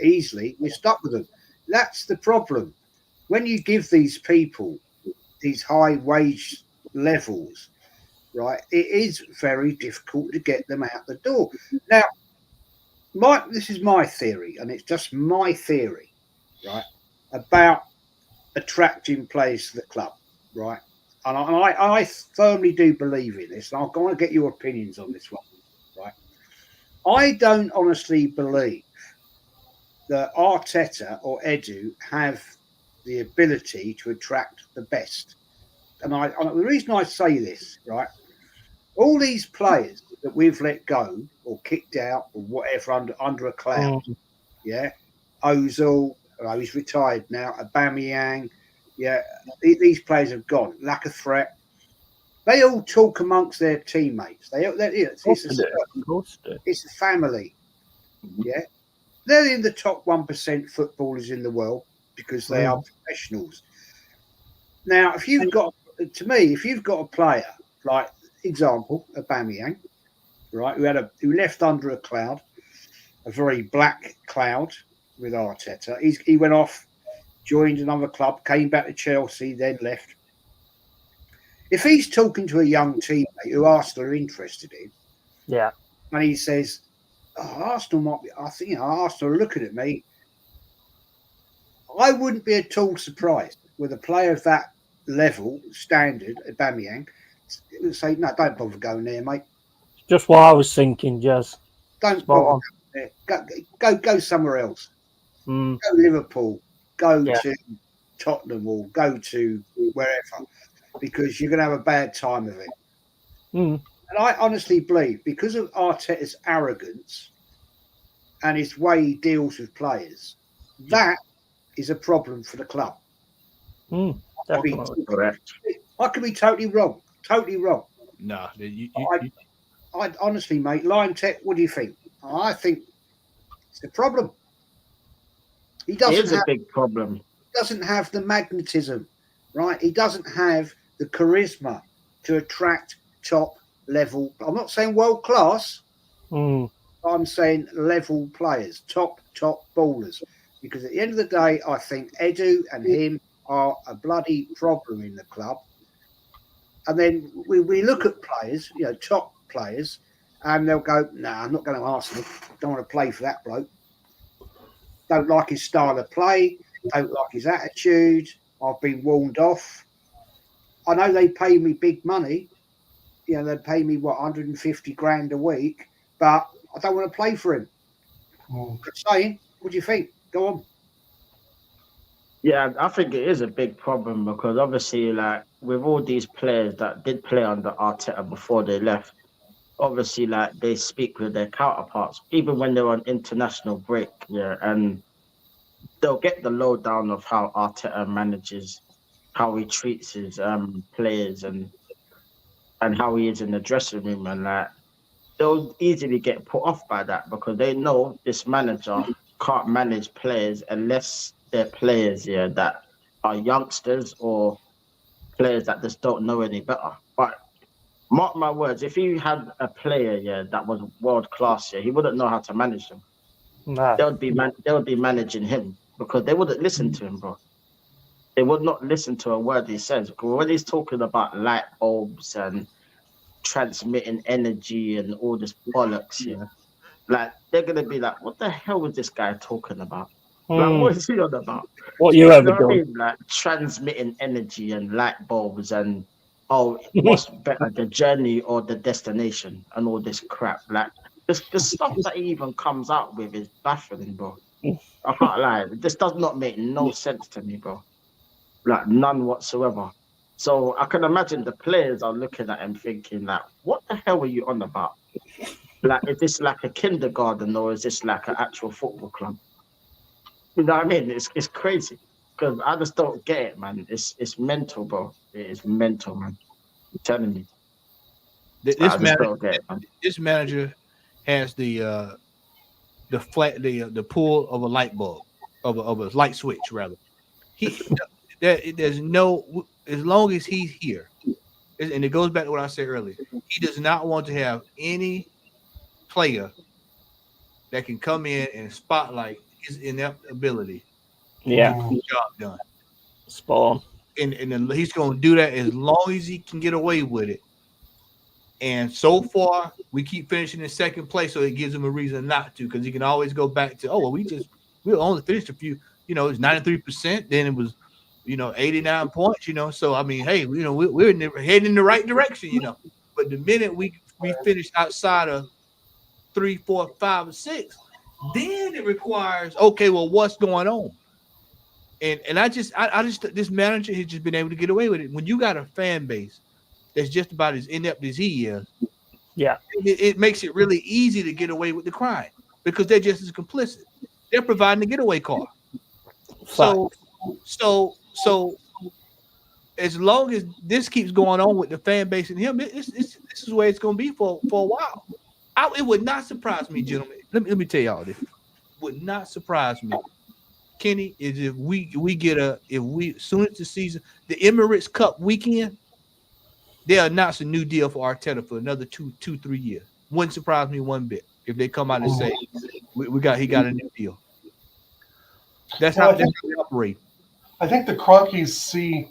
easily. We're stuck with them. That's the problem. When you give these people these high wage levels, right, it is very difficult to get them out the door. Now, this is my theory, and it's just my theory, right, about attracting players to the club, right? And I firmly do believe in this, and I'm going to get your opinions on this one, right? I don't honestly believe that Arteta or Edu have the ability to attract the best. And the reason I say this, right, all these players that we've let go or kicked out or whatever under a cloud, yeah, Ozil, he's retired now, Aubameyang, yeah, these players have gone. Lack of threat. They all talk amongst their teammates. It's a family, yeah. They're in the top 1% footballers in the world because they are professionals. Now, if you've got a player like, example, Aubameyang, right, who left under a cloud, a very black cloud with Arteta. He went off, joined another club, came back to Chelsea, then left. If he's talking to a young teammate who Arsenal are interested in, yeah, and he says, Arsenal might be, I think, Arsenal are looking at me, I wouldn't be at all surprised with a player of that level, standard, Aubameyang, would say, no, don't bother going there, mate. Just what I was thinking, Jez. Don't bother going there. Go somewhere else. Go Liverpool. Go to Tottenham or go to wherever, because you're going to have a bad time of it. And I honestly believe, because of Arteta's arrogance and his way he deals with players, that is a problem for the club. Definitely. I could be totally wrong. Totally wrong. No, I honestly, mate, Liontekz, what do you think? I think it's a problem. It is a big problem. He doesn't have the magnetism, right? He doesn't have the charisma to attract top level. I'm not saying world class. I'm saying level players, top ballers. Because at the end of the day, I think Edu and him are a bloody problem in the club. And then we look at players, top players, and they'll go, nah, I'm not going to Arsenal. Don't want to play for that bloke. Don't like his style of play. Don't like his attitude. I've been warned off. I know they pay me big money. They pay me, 150 grand a week, but I don't want to play for him. I'm saying, what do you think? Go on. Yeah, I think it is a big problem because obviously, like, with all these players that did play under Arteta before they left, obviously, like, they speak with their counterparts, even when they're on international break, and they'll get the lowdown of how Arteta manages, how he treats his players, and how he is in the dressing room, and they'll easily get put off by that because they know this manager can't manage players unless they're players that are youngsters or players that just don't know any better. But mark my words, if he had a player that was world class, he wouldn't know how to manage them. No. They would be managing him because they wouldn't listen to him, bro. They would not listen to a word he says. Because when he's talking about light bulbs and transmitting energy and all this bollocks, like, they're gonna be like, what the hell was this guy talking about? Like, what is he on about? What you ever done? I mean? Like, transmitting energy and light bulbs and what's better, the journey or the destination and all this crap. Like, the stuff that he even comes out with is baffling, bro. I can't lie. This does not make no sense to me, bro. Like, none whatsoever. So I can imagine the players are looking at him thinking, like, what the hell are you on about? Like, is this like a kindergarten or is this like an actual football club? You know what I mean? It's crazy because I just don't get it, man. It's mental, bro. It is mental, man. I'm telling you. This manager has the pull of a light bulb, of a light switch rather. There's no, as long as he's here, and it goes back to what I said earlier. He does not want to have any player that can come in and spotlight his inept ability. Job done. Spawn. And he's going to do that as long as he can get away with it. And so far, we keep finishing in second place, so it gives him a reason not to, because he can always go back to, we only finished a few, it's 93%. Then it was, 89 points, So, I mean, hey, we're heading in the right direction, But the minute we finish outside of 3, 4, 5, or 6, then it requires, okay, well, what's going on? And I just this manager has just been able to get away with it. When you got a fan base that's just about as inept as he is, Yeah, it makes it really easy to get away with the crime because they're just as complicit. They're providing the getaway car. So as long as this keeps going on with the fan base and him, this is where it's going to be for a while. It would not surprise me, gentlemen. Let me tell y'all this. It would not surprise me, Kenny, is if we get as soon as the season, the Emirates Cup weekend, they'll announce a new deal for Arteta for another 2-3 years. Wouldn't surprise me one bit if they come out and say he got a new deal. That's how they operate. I think the Cronkies see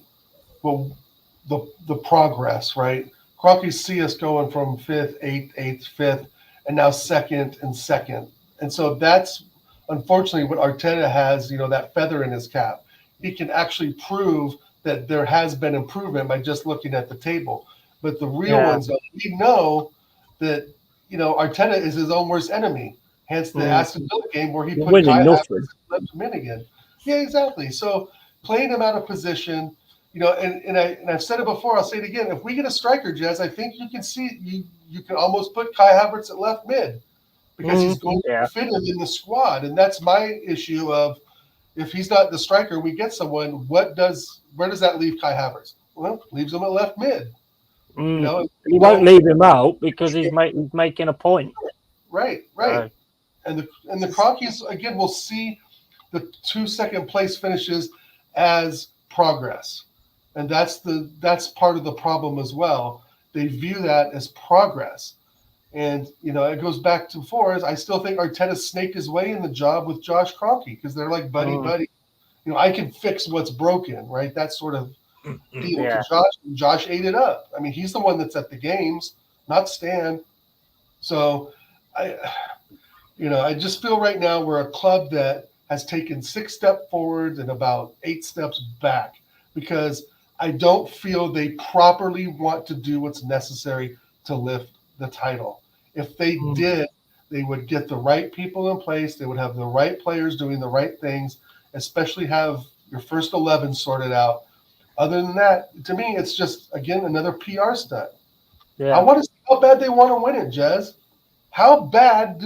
the progress, right? Cronkies see us going from 5th, 8th, 5th, and now 2nd and 2nd. And so that's unfortunately what Arteta has, that feather in his cap. He can actually prove that there has been improvement by just looking at the table. But the real ones, we know that, Arteta is his own worst enemy. Hence the Aston Villa game where he put Kai Havertz and left him in again. Yeah, exactly. So playing him out of position, and I've said it before, I'll say it again. If we get a striker, Jez, I think you can see you can almost put Kai Havertz at left mid because he's going to fit him in the squad. And that's my issue of if he's not the striker, we get someone. Where does that leave Kai Havertz? Well, leaves him at left mid. He won't leave him out because he's making a point. Right. And the Cronkies again will see the 2 second place finishes as progress, and that's part of the problem as well. They view that as progress, and it goes back to Forrest. I still think Arteta snaked his way in the job with Josh Kroenke because they're like buddy. I can fix what's broken, right? That sort of deal to Josh. And Josh ate it up. I mean, he's the one that's at the games, not Stan. So I just feel right now we're a club that has taken 6 steps forward and about 8 steps back because I don't feel they properly want to do what's necessary to lift the title. If they did, they would get the right people in place. They would have the right players doing the right things, especially have your first 11 sorted out. Other than that, to me, it's just, again, another PR stunt. Yeah. I want to see how bad they want to win it, Jez. How bad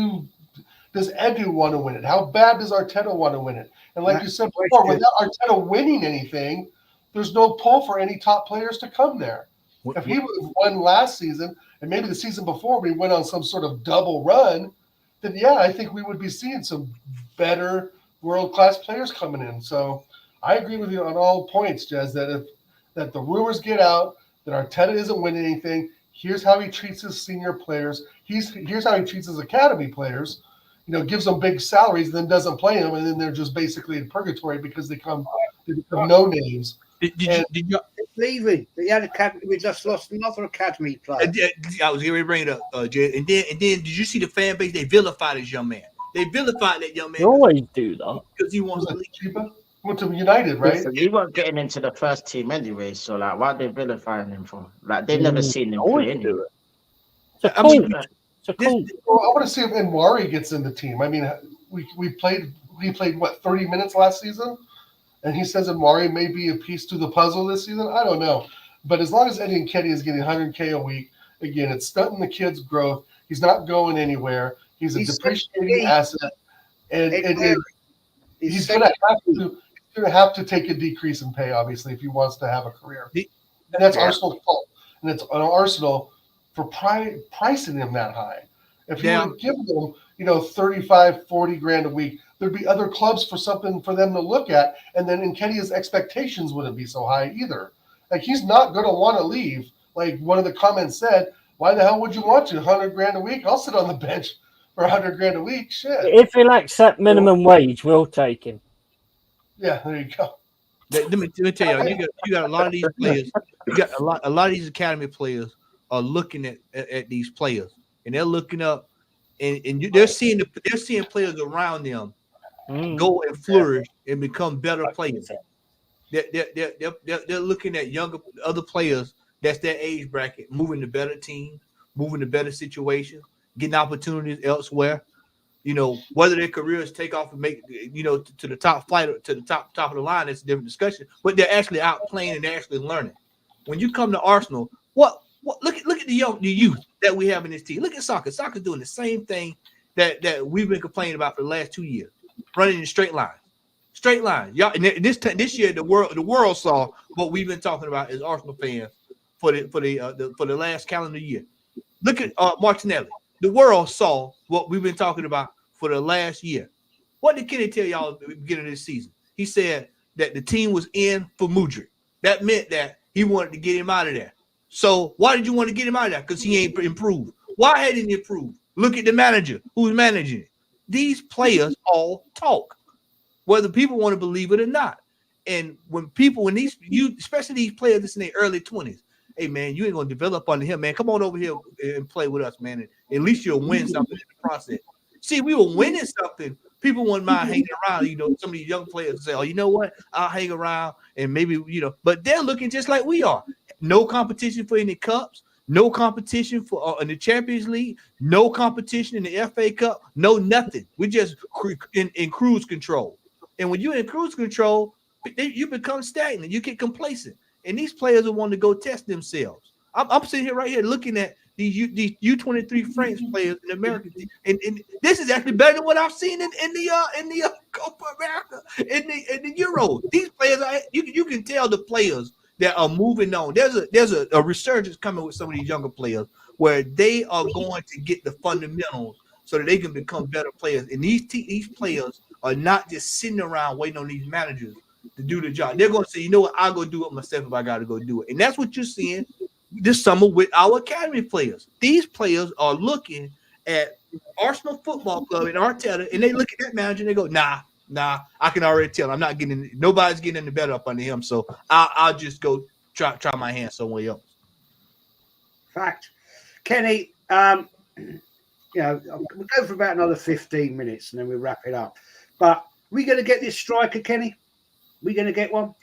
does Edu want to win it? How bad does Arteta want to win it? And like you said before, without Arteta winning anything, there's no pull for any top players to come there. If he would have won last season, and maybe the season before we went on some sort of double run, then I think we would be seeing some better world-class players coming in. So I agree with you on all points, Jez, that the rumors get out, that Arteta isn't winning anything. Here's how he treats his senior players. Here's how he treats his academy players. Gives them big salaries, and then doesn't play them, and then they're just basically in purgatory because they become no names. Did you leaving? We just lost another academy player. I was going to bring it up, Jay. And then did you see the fan base? They vilified this young man. They vilified that young man. They always do that because he wants to leave. Went to United, right? Listen, he wasn't getting into the first team anyway. So why are they vilifying him for? They've never seen him play anyway. I want to see if Nwari gets in the team. I mean, we played 30 minutes last season, and he says Nwari may be a piece to the puzzle this season. I don't know, but as long as Eddie Nketiah is getting $100K a week, again, it's stunting the kid's growth. He's not going anywhere. He's a depreciating asset, and he's going to have to take a decrease in pay, obviously, if he wants to have a career. And that's Arsenal's fault, and it's on Arsenal for pricing him that high. If you would give them, 35, 40 grand a week, there'd be other clubs for something for them to look at. And then Nketiah's expectations wouldn't be so high either. Like, he's not going to want to leave. Like one of the comments said, why the hell would you want to? 100 grand a week? I'll sit on the bench for 100 grand a week. Shit. If he'll accept minimum wage, we'll take him. Yeah, there you go. Let me tell you, you got a lot of these players. You got a lot of these academy players are looking at these players, and they're looking up, and they're seeing players around them go and flourish and become better players. They're looking at other players that's their age bracket, moving to better teams, moving to better situations, getting opportunities elsewhere. You know, whether their careers take off and make, you know, to the top flight or to the top of the line, that's a different discussion. But they're actually out playing and they're actually learning. When you come to Arsenal, what look at the youth that we have in this team. Look at soccer. Soccer's doing the same thing that we've been complaining about for the last 2 years, running in straight lines. Straight lines. Y'all, and this year the world saw what we've been talking about as Arsenal fans for the last calendar year. Look at Martinelli. The world saw what we've been talking about for the last year. What did Kenny tell y'all at the beginning of this season? He said that the team was in for Mudryk. That meant that he wanted to get him out of there. So why did you want to get him out of there? Because he ain't improved. Why hadn't he improved? Look at the manager who's managing it. These players all talk, whether people want to believe it or not. And when especially these players that's in their early 20s, hey man, you ain't gonna develop under him, man. Come on over here and play with us, man. And at least you'll win something in the process. See, we were winning something. People wouldn't mind hanging around. You know, some of these young players say, "Oh, you know what? I'll hang around and maybe But they're looking just like we are. No competition for any cups. No competition for in the Champions League. No competition in the FA Cup. No nothing. We're just in cruise control. And when you're in cruise control, you become stagnant. You get complacent. And these players will want to go test themselves. I'm sitting here right here looking at these U23 French players in America, and this is actually better than what I've seen in the Copa America, in the Euro. These players are you can tell the players that are moving on. There's a resurgence coming with some of these younger players where they are going to get the fundamentals so that they can become better players. And these players are not just sitting around waiting on these managers to do the job. They're going to say, you know what, I'll go do it myself if I got to go do it. And that's what you're seeing this summer with our academy players. These players are looking at Arsenal Football Club and Arteta, and they look at that manager and they go, nah, I can already tell. I'm not getting – nobody's getting any better up under him, so I'll just go try my hand somewhere else. Fact. Kenny, we'll go for about another 15 minutes and then we'll wrap it up. But we going to get this striker, Kenny? We going to get one?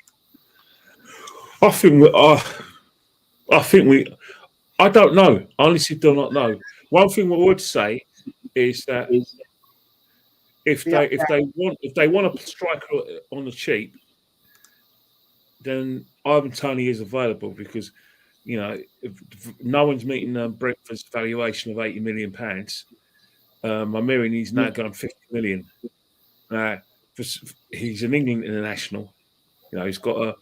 I think I don't know. I honestly do not know. One thing I would say is that if they want a striker on the cheap, then Ivan Toney is available because if no one's meeting Brentford's valuation of £80 million. I'm hearing he's now going 50 million. He's an England international. He's got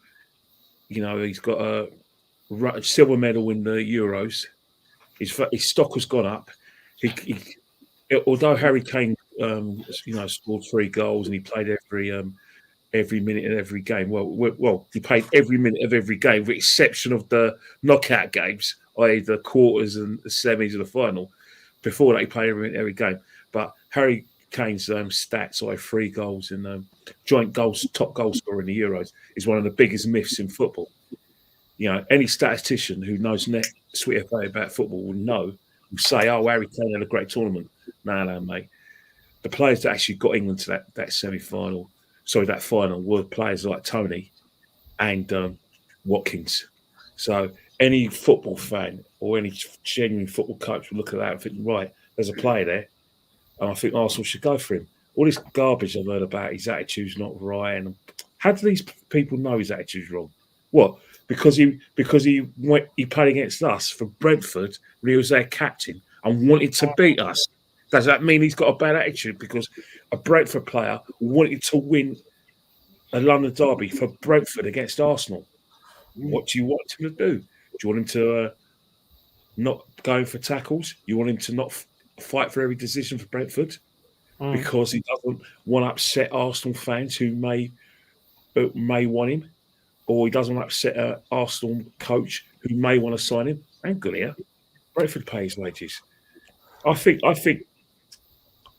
a silver medal in the Euros. His stock has gone up. Although Harry Kane, scored 3 goals and he played every minute of every game. Well, he played every minute of every game, with the exception of the knockout games, i.e., the quarters and the semis of the final. Before that, he played every minute, every game. But Harry Kane's stats, 3 goals and joint top goal scorer in the Euros, is one of the biggest myths in football. Any statistician who knows sweet FA about football will say, "Oh, Harry Kane had a great tournament." No, mate. The players that actually got England to that semi-final, that final, were players like Toney and Watkins. So any football fan or any genuine football coach will look at that and think, right, there's a player there, and I think Arsenal should go for him. All this garbage I've heard about his attitude's not right, and how do these people know his attitude's wrong? What? Because he played against us for Brentford when he was their captain and wanted to beat us. Does that mean he's got a bad attitude because a Brentford player wanted to win a London derby for Brentford against Arsenal? What do you want him to do? Do you want him to not go in for tackles? You want him to not fight for every decision for Brentford because he doesn't want to upset Arsenal fans who may want him? Or he doesn't want to upset an Arsenal coach who may want to sign him? Ain't good here. Brentford pays wages. I think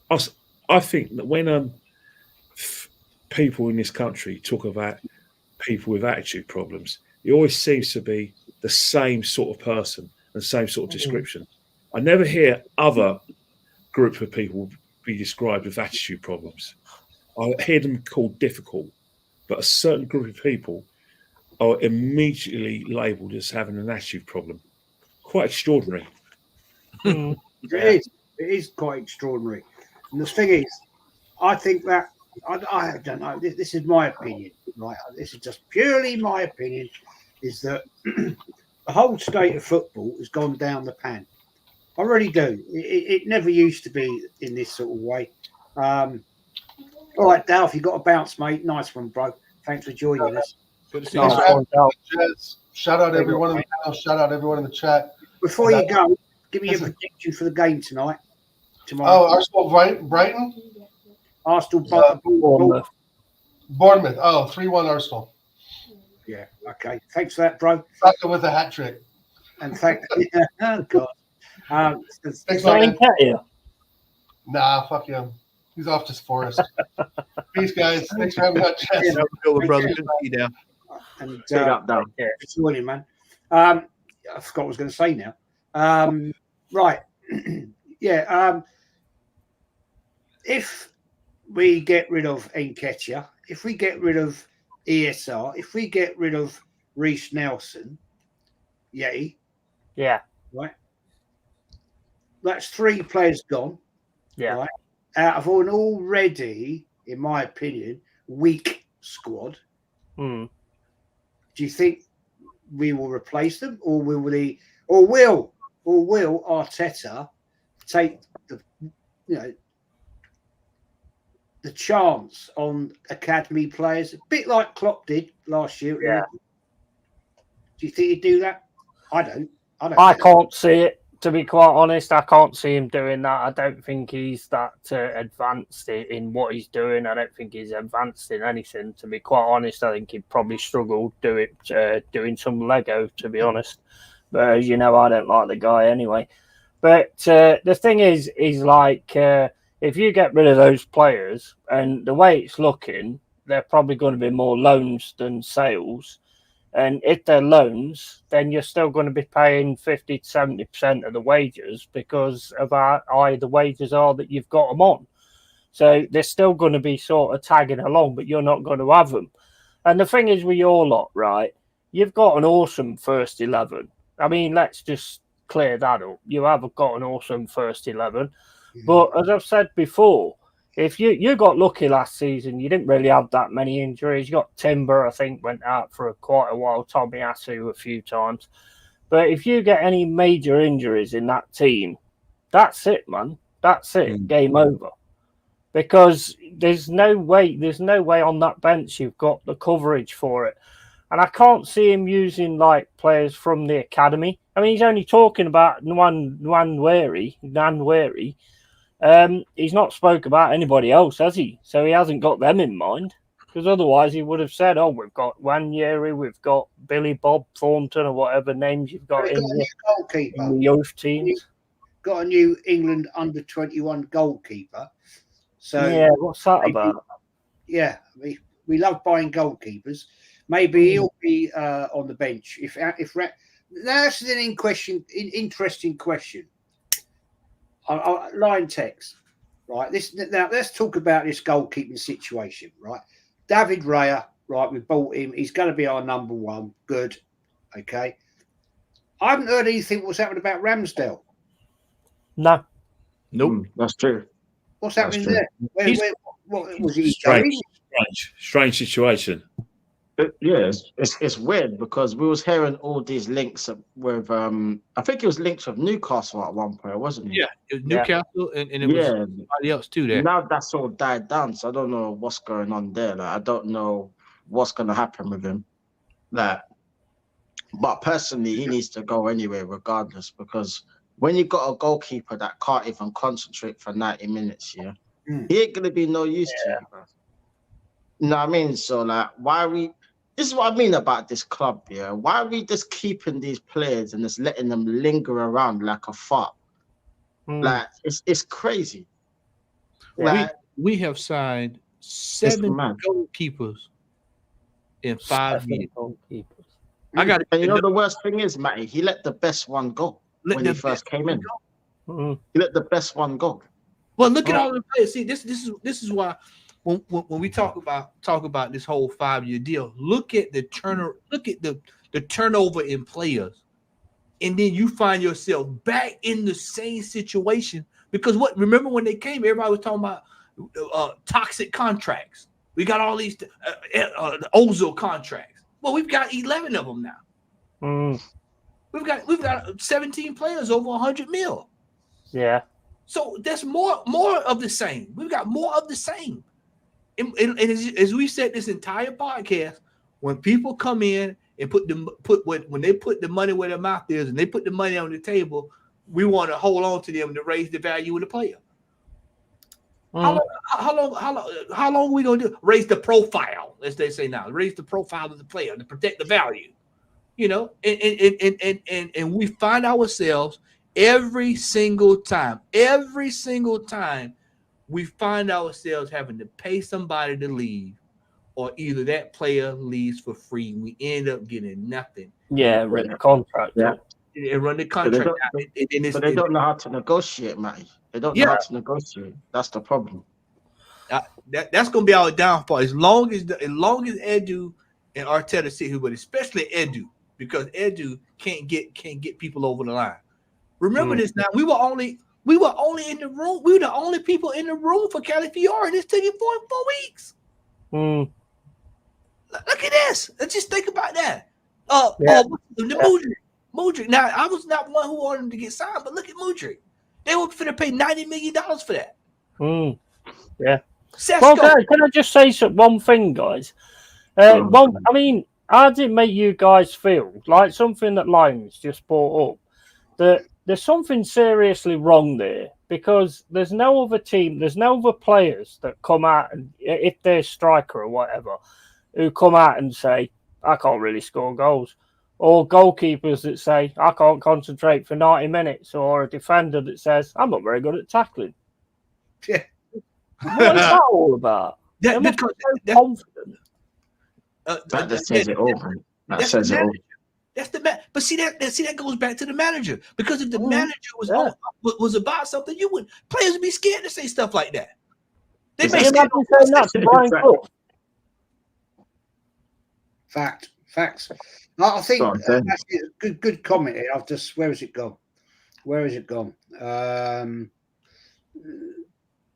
that when people in this country talk about people with attitude problems, it always seems to be the same sort of person and the same sort of description. I never hear other group of people be described with attitude problems. I hear them called difficult, but a certain group of people are immediately labelled as having an attitude problem. Quite extraordinary. It It is quite extraordinary. And the thing is, I think that I don't know. This is my opinion, right? This is just purely my opinion. Is that the whole state of football has gone down the pan? I really do. It never used to be in this sort of way. All right, Dal, if you got a bounce, mate, nice one, bro. Thanks for joining us. Good to see Thanks you. for having me, Jets. Shout out everyone in the panel. Shout out everyone in the chat. Before you go, give me your prediction for the game tonight. Oh, Arsenal, Brighton, Arsenal, Bournemouth. Oh, 3-1 Arsenal. Yeah. Okay. Thanks for that, bro. Saka with a hat trick. And thank. Oh God. Thanks, Playing man. Nah, fuck him. He's off to Forest. Peace, guys. Thanks for having me on chat. Have a good one, brother. Good to see you down. And Big up, down. it's joining, man. I forgot what I was going to say now. Right. Yeah. If we get rid of Nketiah, if we get rid of ESR, if we get rid of Reece Nelson, Yeti, Yeah. right? That's 3 players gone. Yeah. Right? Out of an already, in my opinion, weak squad. Hmm. Do you think we will replace them, or will Arteta take the chance on academy players, a bit like Klopp did last year? Yeah. Do you think he'd do that? I don't. I can't see it. To be quite honest, I can't see him doing that. I don't think he's that advanced in what he's doing. I don't think he's advanced in anything. To be quite honest, I think he'd probably struggle doing some Lego, to be honest. But as you know, I don't like the guy anyway. But the thing is like, if you get rid of those players, and the way it's looking, they're probably going to be more loans than sales. And if they're loans, then you're still going to be paying 50 to 70% of the wages because of how high the wages are that you've got them on. So they're still going to be sort of tagging along, but you're not going to have them. And the thing is with your lot, right, you've got an awesome first 11. I mean, let's just clear that up. You have got an awesome first 11. Mm-hmm. But as I've said before, if you got lucky last season, you didn't really have that many injuries. You got Timber, I think, went out for quite a while. Tommy Asu a few times. But if you get any major injuries in that team, that's it, man. That's it. Game over. Because there's no way on that bench you've got the coverage for it. And I can't see him using like players from the academy. I mean, he's only talking about Nwaneri. He's not spoke about anybody else, has he? So he hasn't got them in mind. Because otherwise he would have said, "Oh, we've got Nwaneri, we've got Billy Bob Thornton, or whatever names you've got in the youth teams." Got a new England under-21 goalkeeper. So yeah, what's that about? Yeah, we love buying goalkeepers. Maybe he'll be on the bench. If that's an interesting question. Liontekz, right? Now let's talk about this goalkeeping situation, right? David Raya, right? We bought him. He's going to be our number 1. Good, okay. I haven't heard anything. What's happened about Ramsdale? No, nope, that's true. What's happening there? What was he? Strange situation. But yeah, it's weird because we was hearing all these links with I think it was links with Newcastle at one point, wasn't it? Yeah, it was Newcastle and it was somebody else too there. Now that's all died down, so I don't know what's going on there. Like, I don't know what's gonna happen with him. Like, but personally, he needs to go anyway, regardless, because when you got a goalkeeper that can't even concentrate for 90 minutes, he ain't gonna be no use to you, bro. You know what I mean? So like, why are we? This is what I mean about this club, yeah. Why are we just keeping these players and just letting them linger around like a fart? Like, it's crazy. Like, we have signed 7 goalkeepers in 5 years. I got. And you know the worst thing is, Matty, he let the best one go when he first came in. He let the best one go. Well, look at all the players. See, this is why. When we talk about this whole 5-year deal, look at the turnover in players, and then you find yourself back in the same situation Because remember when they came, everybody was talking about toxic contracts. We got all these Ozil contracts. Well, we've got 11 of them now. We've got 17 players over 100 mil. Yeah. So that's more of the same. We've got more of the same. And as we said this entire podcast, when people come in and when they put the money where their mouth is and they put the money on the table, we want to hold on to them to raise the value of the player. How long are we gonna do? Raise the profile, as they say now. Raise the profile of the player to protect the value. You know, and we find ourselves every single time we find ourselves having to pay somebody to leave, or either that player leaves for free and we end up getting nothing. Yeah, run the contract. Yeah. And run the contract but they don't know how to negotiate, Matty. They don't know how to negotiate. That's the problem. That's going to be our downfall. As long as Edu and Arteta sit here, but especially Edu, because Edu can't get people over the line. Remember this now. We were only in the room. We were the only people in the room for Calafiore, and it's taking 4 weeks. Look at this. Let's just think about that. The Mudryk. Now, I was not one who wanted him to get signed, but look at Mudryk. They were going to pay $90 million for that. Yeah. Sesko. Well, can I just say one thing, guys? I mean, how did it make you guys feel? Like something that Lions just brought up, that there's something seriously wrong there, because there's no other team, there's no other players that come out, and if they're striker or whatever, who come out and say, I can't really score goals. Or goalkeepers that say, I can't concentrate for 90 minutes. Or a defender that says, I'm not very good at tackling. Yeah. What is that all about? That just says it all, man. That says it all. That's the but see that goes back to the manager, because if the manager was about something, players would be scared to say stuff like that. They may say that to Brian Clough. Facts. I think that's a good comment here. Where has it gone?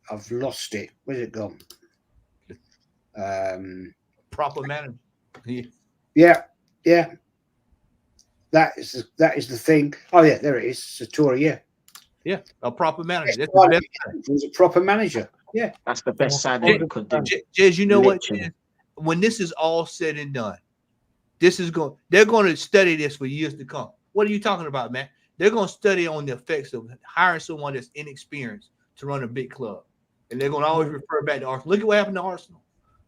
I've lost it. Where's it gone? Proper manager. Yeah. That is the thing. Oh yeah, there it is. Satori, yeah, a proper manager. That's the best. He's a proper manager. Yeah, that's the best side they could do. Jez, you know what? When this is all said and done, they're going to study this for years to come. What are you talking about, man? They're going to study on the effects of hiring someone that's inexperienced to run a big club, and they're going to always refer back to Arsenal. Look at what happened to Arsenal.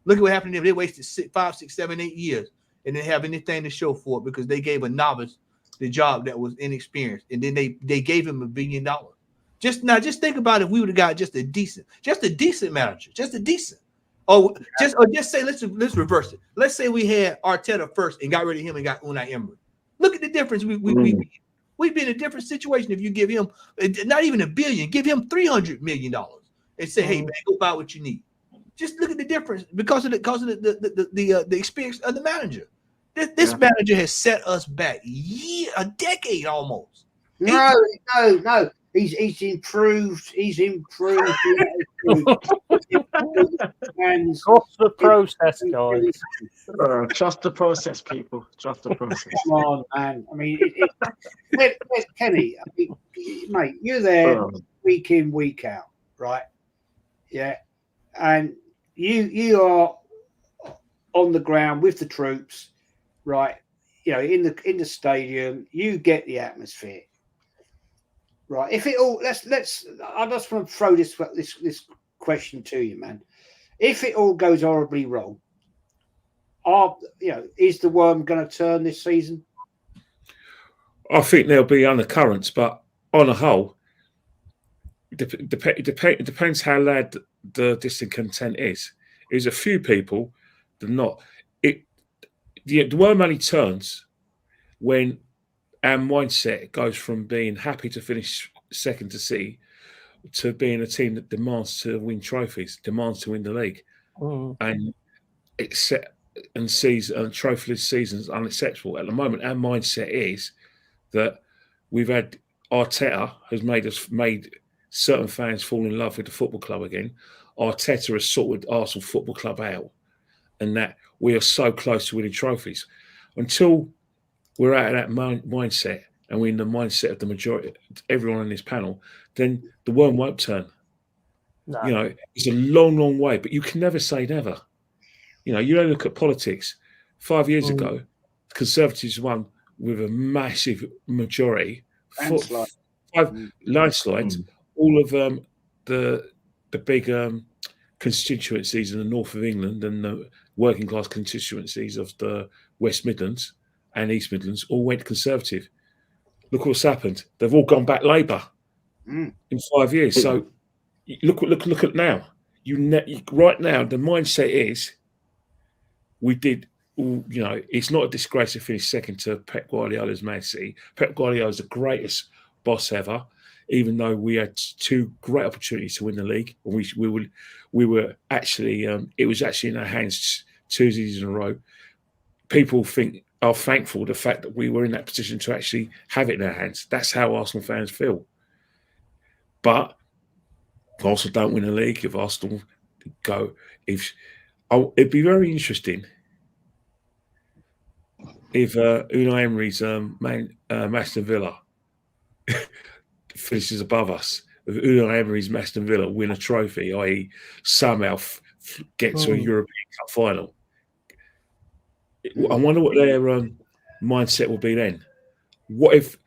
Look at what happened to them. They wasted 5, 6, 7, 8 years and didn't have anything to show for it, because they gave a novice the job that was inexperienced, and then they gave him $1 billion. Just think about if we would have got just a decent manager, or just say let's reverse it. Let's say we had Arteta first and got rid of him and got Unai Emery. Look at the difference. We'd be in a different situation if you give him not even $1 billion, give him $300 million and say, hey man, go buy what you need. Just look at the difference because of the experience of the manager. This manager has set us back a decade almost. No. He's improved. Trust the process, guys. Trust the process, people. Trust the process. Come on, man. I mean, where's Kenny? I mean, mate, you're there week in, week out, right? Yeah, and you are on the ground with the troops, right? You know, in the stadium, you get the atmosphere. Right. If it all let's I just want to throw this question to you, man. If it all goes horribly wrong, is the worm going to turn this season? I think there'll be undercurrents, but on a whole, it depends how loud the discontent is. There's a few people that not. The worm only turns when our mindset goes from being happy to finish second to City to being a team that demands to win trophies, demands to win the league, and it's set and sees trophyless seasons unacceptable. At the moment, our mindset is that we've had Arteta has made certain fans fall in love with the football club again. Arteta has sorted Arsenal Football Club out, and that we are so close to winning trophies. Until we're out of that mindset, and we're in the mindset of the majority, everyone on this panel, then the world won't turn. No. You know, it's a long, long way, but you can never say never. You know, you don't look at politics. 5 years ago, Conservatives won with a massive majority, landslides. All of the big constituencies in the north of England and the working class constituencies of the West Midlands and East Midlands all went Conservative. Look what's happened. They've all gone back Labour in 5 years. So look at now. Right now, the mindset is we did. You know, it's not a disgrace to finish second to Pep Guardiola's Man City. Pep Guardiola is the greatest boss ever, even though we had two great opportunities to win the league. We were actually it was actually in our hands 2 seasons in a row. People are thankful the fact that we were in that position to actually have it in our hands. That's how Arsenal fans feel. But if Arsenal don't win the league, if Arsenal go, it'd be very interesting if Unai Emery's Aston Villa finishes above us, if Unai Emery's Aston Villa win a trophy, i.e. somehow get to a European Cup final, I wonder what their mindset will be then. What if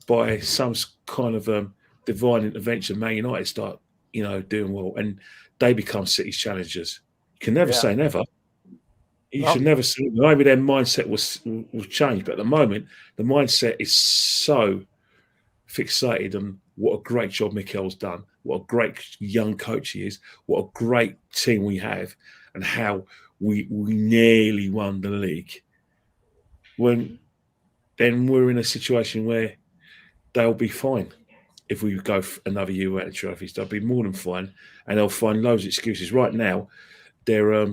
by some kind of divine intervention, Man United start, doing well and they become City's challengers? You can never say never. You should never say maybe their mindset will change, but at the moment the mindset is so fixated on what a great job Mikel's done, what a great young coach he is, what a great team we have, and how we nearly won the league. Then we're in a situation where they'll be fine if we go another year without the trophies. They'll be more than fine, and they'll find loads of excuses. Right now, they're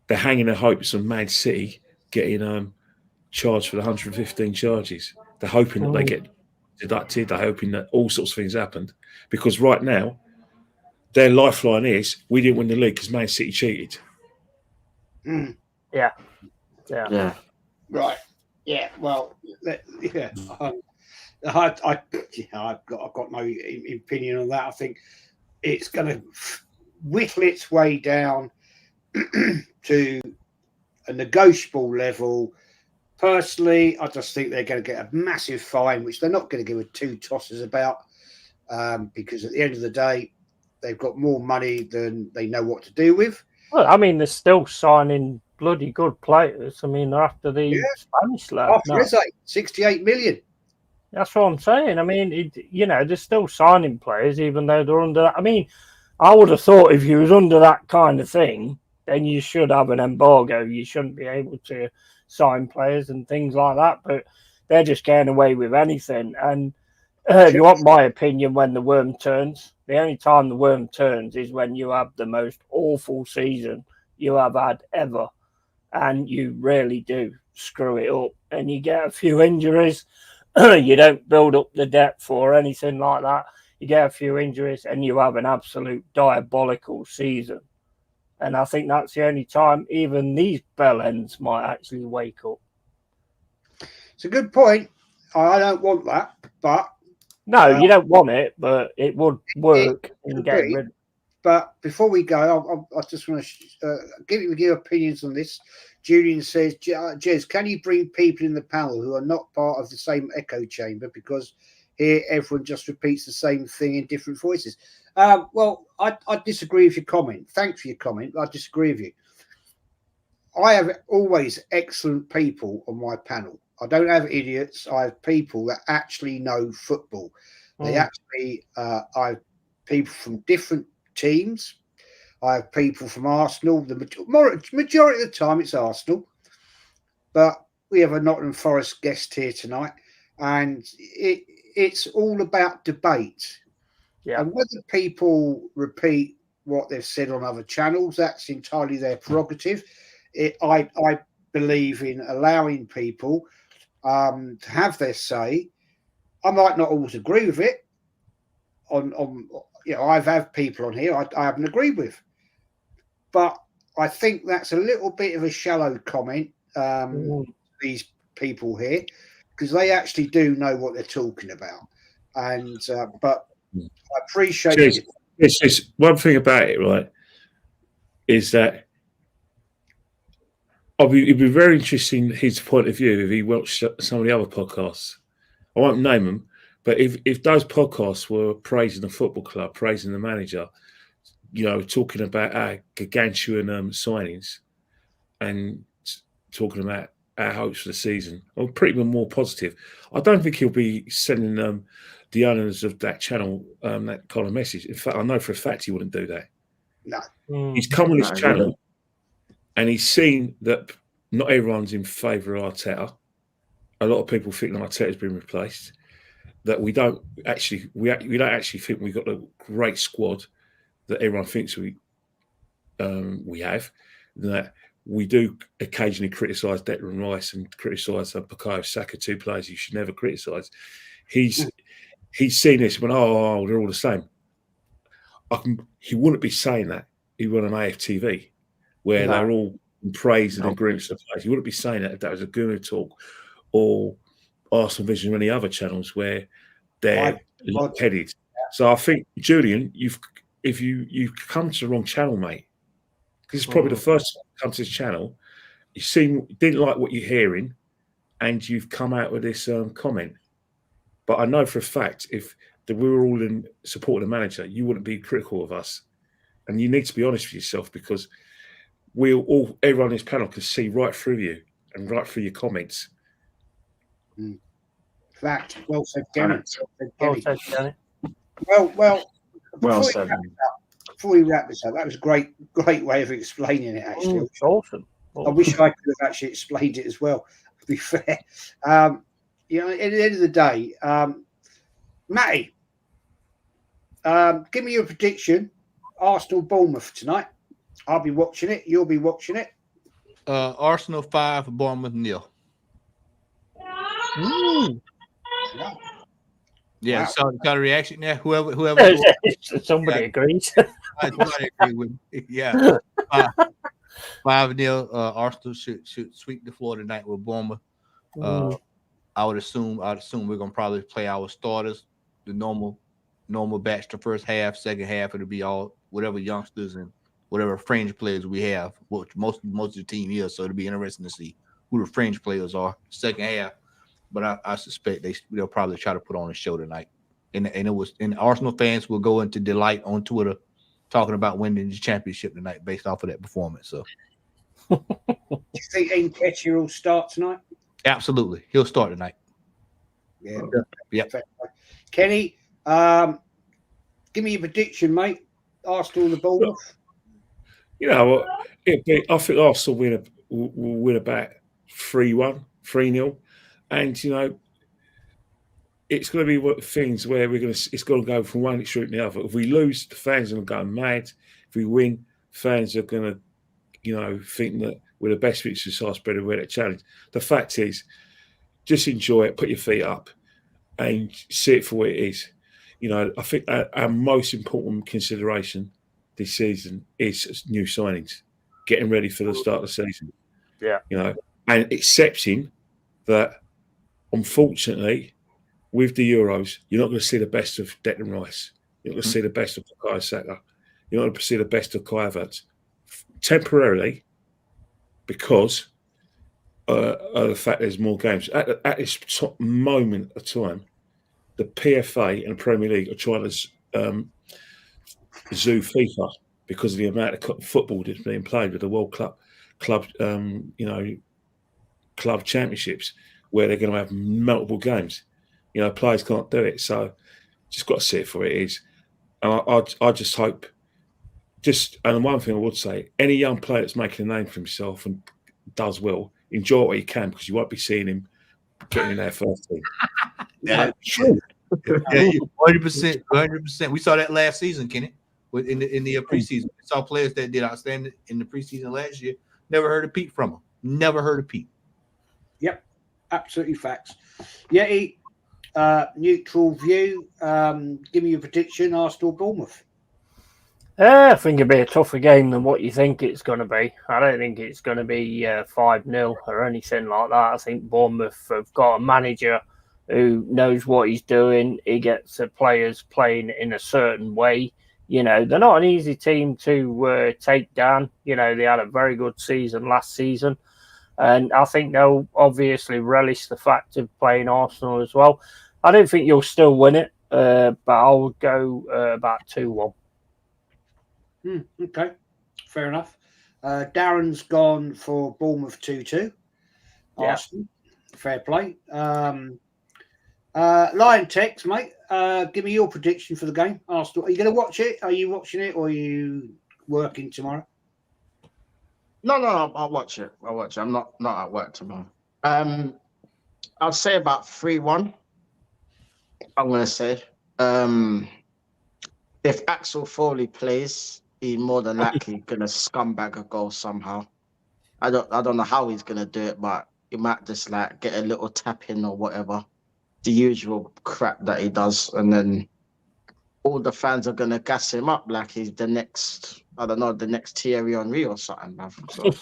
hanging their hopes on Man City getting charged for the 115 charges. They're hoping that they get deducted. They're hoping that all sorts of things happened, because right now their lifeline is we didn't win the league because Man City cheated. Yeah. Right. Yeah. Well. Yeah. I've got no opinion on that. I think it's going to whittle its way down to a negotiable level. Personally, I just think they're going to get a massive fine, which they're not going to give a two tosses about, because at the end of the day, they've got more money than they know what to do with. Well, I mean, they're still signing bloody good players. I mean, they're after the Spanish lad. 68 million. That's what I'm saying. I mean, they're still signing players, even though they're under that. I mean, I would have thought if you was under that kind of thing, then you should have an embargo. You shouldn't be able to sign players and things like that. But they're just getting away with anything. And if you want my opinion, when the worm turns, the only time the worm turns is when you have the most awful season you have had ever. And you really do screw it up. And you get a few injuries. You don't build up the depth or anything like that. You get a few injuries and you have an absolute diabolical season. And I think that's the only time even these bellends might actually wake up. It's a good point. I don't want that, but... No, you don't want it, but it would work in getting rid of it. But before we go, I just want to give you opinions on this. Julian says, Jez, can you bring people in the panel who are not part of the same echo chamber? Because here everyone just repeats the same thing in different voices. Well, I disagree with your comment. Thanks for your comment. I disagree with you. I have always excellent people on my panel. I don't have idiots. I have people that actually know football. They actually, I have people from different teams. I have people from Arsenal. The majority of the time it's Arsenal. But we have a Nottingham Forest guest here tonight. And it's all about debate. Yeah. And whether people repeat what they've said on other channels, that's entirely their prerogative. I believe in allowing people to have their say, I might not always agree with it. I've had people on here I haven't agreed with, but I think that's a little bit of a shallow comment. These people here, because they actually do know what they're talking about, and but I appreciate it. It's just one thing about it, right? Is that it'd be very interesting his point of view if he watched some of the other podcasts. I won't name them, but if those podcasts were praising the football club, praising the manager, talking about our gargantuan signings and talking about our hopes for the season, or pretty more positive, I don't think he'll be sending the owners of that channel that kind of message. In fact, I know for a fact he wouldn't do that. No. He's come on his channel and he's seen that not everyone's in favour of Arteta. A lot of people think that Arteta's been replaced. That we don't actually think we've got a great squad that everyone thinks we have. That we do occasionally criticise Declan Rice and criticise Bukayo Saka, two players you should never criticise. He's seen this when they're all the same. He wouldn't be saying that. He went on AFTV where they're all in praise and agreement of players. He wouldn't be saying that if that was a Guru Talk or Arsenal Vision or any other channels where they're headed. So I think, Julian, you've come to the wrong channel, mate. This is probably the first time you come to this channel. You didn't like what you're hearing, and you've come out with this comment. But I know for a fact if we were all in support of the manager, you wouldn't be critical of us. And you need to be honest with yourself, because everyone on this panel can see right through you and right through your comments. Fact. Well said, Kenny. Well Before said. we wrap this up, that was a great way of explaining it, actually. Awesome. I wish I could have actually explained it as well, to be fair. At the end of the day, Matty, give me your prediction. Arsenal-Bournemouth tonight. I'll be watching it. You'll be watching it. Arsenal 5, Bournemouth 0. Yeah, so the reaction there. Whoever somebody agrees. Somebody agree with me. Yeah, 5-0. Arsenal should sweep the floor tonight with Bournemouth. I would assume we're gonna probably play our starters, the normal batch. The first half, second half, it'll be all whatever youngsters and whatever fringe players we have. Which most of the team is, so it'll be interesting to see who the fringe players are. Second half. But I suspect they'll probably try to put on a show tonight, and Arsenal fans will go into delight on Twitter, talking about winning the championship tonight based off of that performance. So, do you think Nketiah will start tonight? Absolutely, he'll start tonight. Yeah. Yep. Kenny, give me your prediction, mate. Arsenal and the Bournemouth. I think Arsenal will win about 3-1, 3-0. And it's going to be things where it's going to go from one extreme to the other. If we lose, the fans are going to go mad. If we win, fans are going to, think that we're the best fixture side spread and we're that challenge. The fact is, just enjoy it, put your feet up, and see it for what it is. I think our most important consideration this season is new signings, getting ready for the start of the season. Yeah, and accepting that. Unfortunately, with the Euros, you're not going to see the best of Declan Rice. You're not going to see the best of Bukayo Saka. You're not going to see the best of Kai Havertz temporarily, because of the fact there's more games. At this moment of time, the PFA and the Premier League are trying to zoo FIFA because of the amount of football that's being played with the World Club championships, where they're going to have multiple games. Players can't do it. So just got to see it for what it is. And I just hope, and one thing I would say, any young player that's making a name for himself and does well, enjoy what he can, because you won't be seeing him getting in their first team. Yeah, true. Yeah, 100%. We saw that last season, Kenny, in the preseason. We saw players that did outstanding in the preseason last year. Never heard a peep from them. Never heard a peep. Yep. Absolutely facts. Yeti, neutral view. Give me your prediction. Arsenal, Bournemouth. I think it'll be a tougher game than what you think it's going to be. I don't think it's going to be 5-0 or anything like that. I think Bournemouth have got a manager who knows what he's doing. He gets the players playing in a certain way. You know, they're not an easy team to take down. You know, they had a very good season last season. And I think they'll obviously relish the fact of playing Arsenal as well. I don't think you'll still win it, but I would go about 2-1. Okay, fair enough. Darren's gone for Bournemouth 2-2. Yeah. Arsenal, fair play. Liontekz, mate, give me your prediction for the game. Arsenal, are you going to watch it? Are you watching it, or are you working tomorrow? No, I'll watch it. I'm not at work tomorrow. I'll say about 3-1. I'm going to say. If Axel Foley plays, he's more than likely going to scumbag a goal somehow. I don't know how he's going to do it, but he might just like get a little tap in or whatever. The usual crap that he does. And then all the fans are going to gas him up like he's the next, I don't know, the next Thierry Henry or something, man. So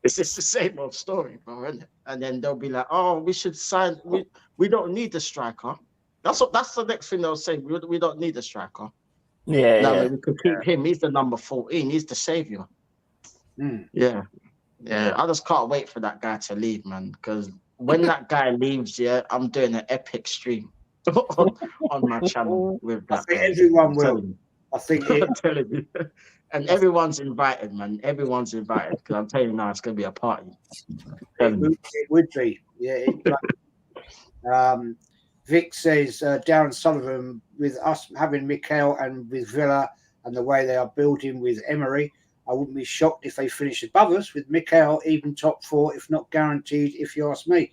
it's just the same old story, bro, isn't it? And then they'll be like, oh, we should sign, we don't need a striker. That's the next thing they'll say. We don't need a striker. Yeah. We could keep him. He's the number 14. He's the savior. Yeah. I just can't wait for that guy to leave, man. Because when that guy leaves, I'm doing an epic stream on my channel with that. I think everyone will. I think I'm telling you. And everyone's invited, man. Everyone's invited. Because I'm telling you now, it's going to be a party. It would be. Yeah. Vic says, Darren Sullivan, with us having Mikel and with Villa and the way they are building with Emery, I wouldn't be shocked if they finish above us with Mikel, even top 4, if not guaranteed, if you ask me.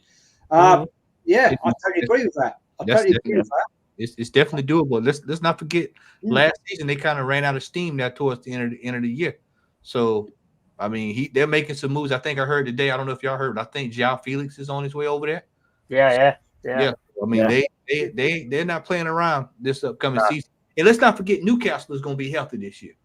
I totally agree with that. It's definitely doable. Let's not forget last season they kind of ran out of steam there towards the end of the year. So, I mean, they're making some moves. I think I heard today. I don't know if y'all heard, but I think João Felix is on his way over there. Yeah. I mean, they're not playing around this upcoming season. And let's not forget Newcastle is going to be healthy this year.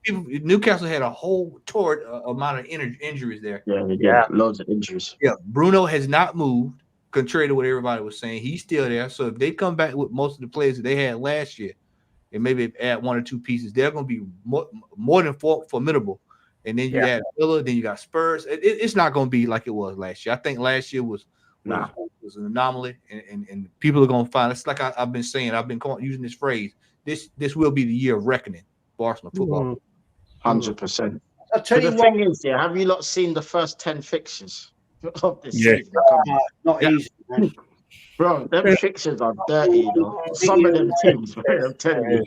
Newcastle had a whole torrid amount of injuries there. Loads of injuries. Yeah, Bruno has not moved, contrary to what everybody was saying. He's still there. So if they come back with most of the players that they had last year, and maybe add 1 or 2 pieces, they're going to be more than formidable. And then you add Villa, then you got Spurs. It's not going to be like it was last year. I think last year was an anomaly, and people are going to find. It's like I've been saying. I've been using this phrase. This will be the year of reckoning for Arsenal football. 100%. I'll tell you the what. Thing is, have you not seen the first 10 fixtures of this season? Not easy, man. Bro, them fixtures are dirty, though. Some of them teams, I'm telling you.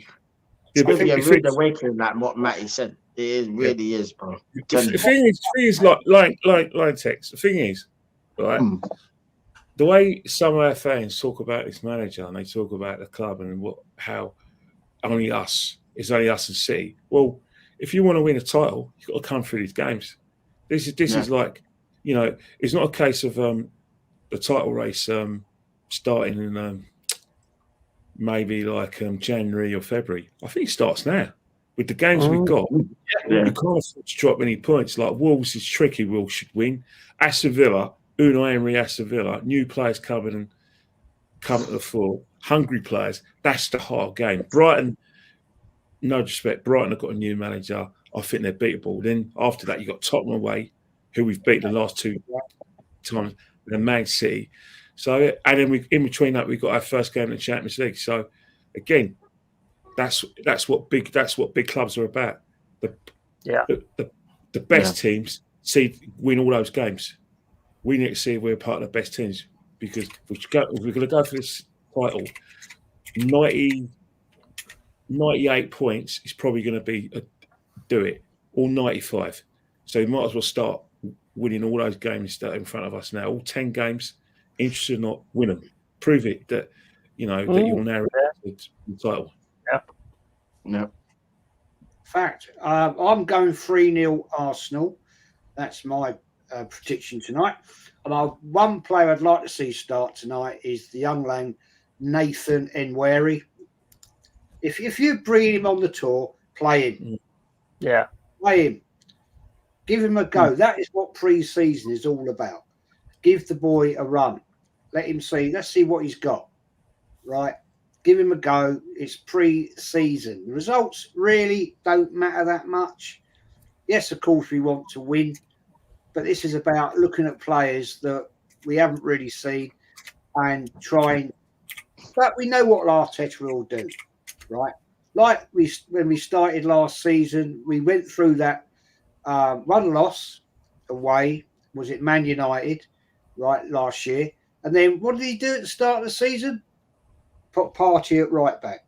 It's going to be a rude awakening, like what Matty said. It really is, bro. The thing is, like Liontekz. The thing is, right? The way some of our fans talk about this manager and they talk about the club and how it's only us and City. Well, if you want to win a title, you've got to come through these games. This is like, you know, it's not a case of the title race starting in maybe like January or February. I think it starts now with the games we've got. You can't afford to drop any points. Like Wolves is tricky. Wolves should win. Aston Villa, Unai Emery, Aston Villa, new players coming to the fore, hungry players. That's the hard game. Brighton, no disrespect, Brighton have got a new manager. I think they're beatable. Then after that, you've got Tottenham away, who we've beaten the last 2 times, and then Man City. So, and then in between that, we've got our first game in the Champions League. So, again, that's what big clubs are about. The best teams win all those games. We need to see if we're part of the best teams, because if we're going to go for this title, 98 points is probably going to be do it, or 95. So you might as well start winning all those games that are in front of us now. All 10 games, interested or not, win them. Prove it that that you'll narrow the title. Yeah. Fact. I'm going 3-0 Arsenal. That's my prediction tonight. And one player I'd like to see start tonight is the young lad Nathan Nweri. If you bring him on the tour, play him. Yeah. Play him. Give him a go. That is what pre-season is all about. Give the boy a run. Let him see. Let's see what he's got. Right? Give him a go. It's pre-season. The results really don't matter that much. Yes, of course, we want to win. But this is about looking at players that we haven't really seen and trying. But we know what Arteta will do, right? Like when we started last season, we went through that one loss away. Was it Man United, right, last year? And then what did he do at the start of the season? Put Party at right back.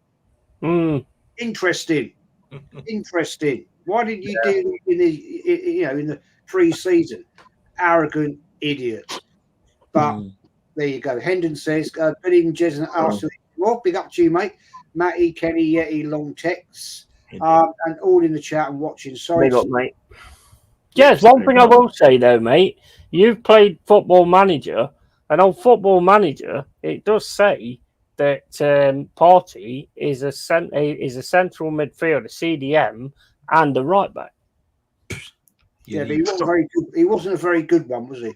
Interesting. Interesting. Why didn't you do in the pre-season? Arrogant idiots. But there you go. Hendon says, good evening, Jez and Arsenal. Well, big up to you, mate. Matty, Kenny, Yeti, Liontekz, and all in the chat and watching. Sorry. Big up, mate. Jez, one thing I will say, though, mate, you've played Football Manager, and on Football Manager, it does say that Party is a central midfielder, CDM, and a right back. Yeah, but he wasn't very good. He wasn't a very good one, was he?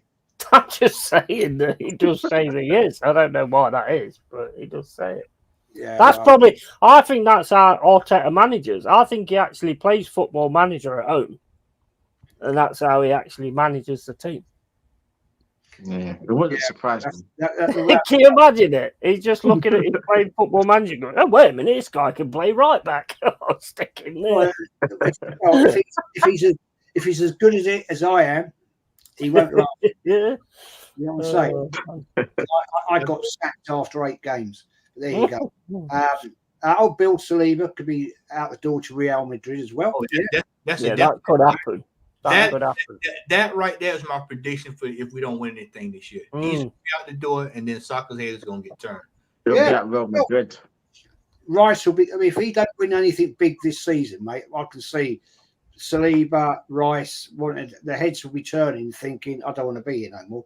I'm just saying that he does say that he is. I don't know why that is, but he does say it. Yeah, that's probably. I think that's our Arteta managers. I think he actually plays Football Manager at home, and that's how he actually manages the team. Yeah, it wouldn't surprise me. Can you imagine it? He's just looking at his playing Football Manager, going, "Oh, wait a minute, this guy can play right back." I'll stick him there. Well, if he's as good as I am, he won't last. Yeah. You know what I'm saying? I got sacked after 8 games. There you go. Bill Saliba could be out the door to Real Madrid as well. Oh, that could happen. That could happen. That right there is my prediction for if we don't win anything this year. He's gonna be out the door, and then soccer's head is going to get turned. Real Madrid. Rice will be. I mean, if he don't win anything big this season, mate, I can see Saliba, Rice, the heads will be turning, thinking, "I don't want to be here no more."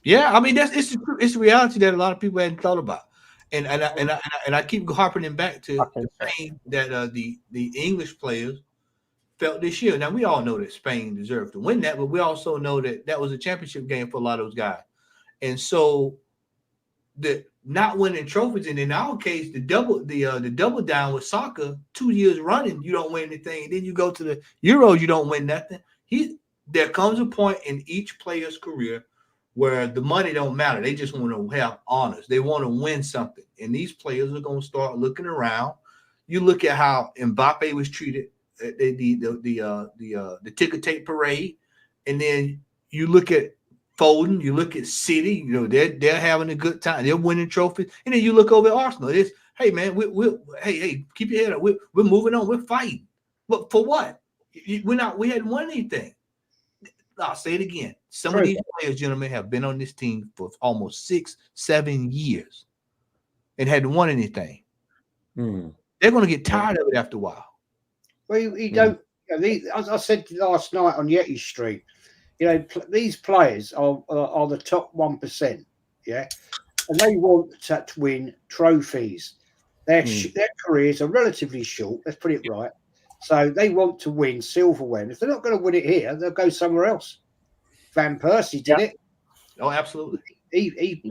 Yeah, I mean it's a reality that a lot of people hadn't thought about, and I keep harping back to the pain that the English players felt this year. Now we all know that Spain deserved to win that, but we also know that was a championship game for a lot of those guys, and so the not winning trophies, and in our case, the double down with soccer, 2 years running, you don't win anything, and then you go to the Euros, you don't win nothing. There comes a point in each player's career where the money don't matter. They just want to have honors. They want to win something. And these players are going to start looking around. You look at how Mbappe was treated at the ticker tape parade. And then you look at Foden, you look at City, they're having a good time. They're winning trophies. And then you look over at Arsenal. It's, hey, man, hey, keep your head up. We're moving on. We're fighting. But for what? We hadn't won anything. I'll say it again. Some of these players, gentlemen, have been on this team for almost 6-7 years and hadn't won anything. They're going to get tired of it after a while. Well, you don't. As I said last night on Yeti Street, these players are the top 1%. Yeah, and they want to win trophies. Their careers are relatively short. Let's put it right. So they want to win silverware. And if they're not going to win it here, they'll go somewhere else. Van Persie did it. Oh, absolutely. He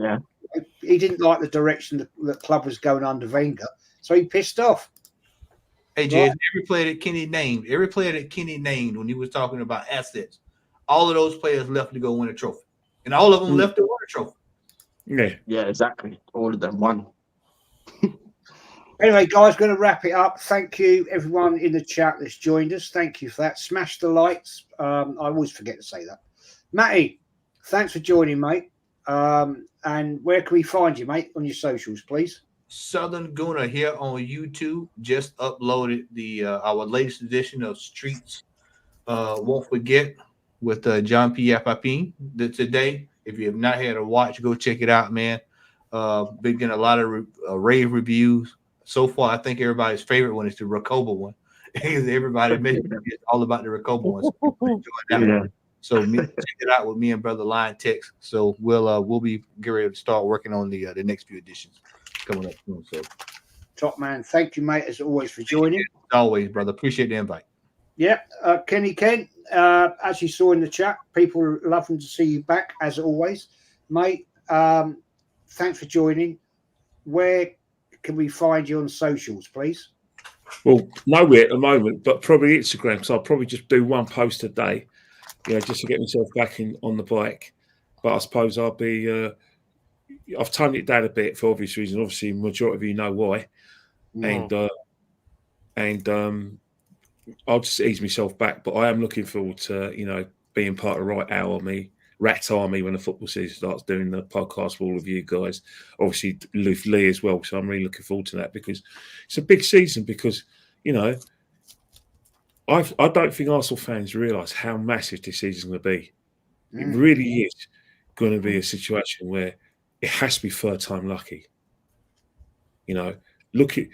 didn't like the direction the club was going under Wenger, so he pissed off. Hey, Jay, every player that Kenny named when he was talking about assets, all of those players left to go win a trophy. And all of them left to win a trophy. Yeah, exactly. All of them won. Anyway, guys, going to wrap it up. Thank you, everyone in the chat that's joined us. Thank you for that. Smash the likes. I always forget to say that. Matty, thanks for joining, mate. And where can we find you, mate, on your socials, please? Southern Gooner here on YouTube. Just uploaded our latest edition of Streets Won't Forget with John P. Apapin today. If you have not had a watch, go check it out, man. Been getting a lot of rave reviews. So far, I think everybody's favorite one is the Recoba one. Everybody mentioned it's all about the Recoba one. So So check it out with me and brother Liontekz. So we'll be getting ready to start working on the next few editions coming up soon. So Top man, thank you, mate, as always for joining. Always, brother. Appreciate the invite. Yeah, Kenny Ken, as you saw in the chat, people are loving to see you back as always, mate. Thanks for joining. Where can we find you on socials, please? Well, nowhere at the moment, but probably Instagram. So I'll probably just do one post a day, just to get myself back on the bike. But I suppose I'll be. I've toned it down a bit for obvious reasons. Obviously, majority of you know why, and I'll just ease myself back. But I am looking forward to being part of the Rat Army when the football season starts, doing the podcast with all of you guys. Obviously, with Lee as well. So I'm really looking forward to that because it's a big season. Because I don't think Arsenal fans realise how massive this season is going to be. It really is going to be a situation where it has to be third time lucky. Look at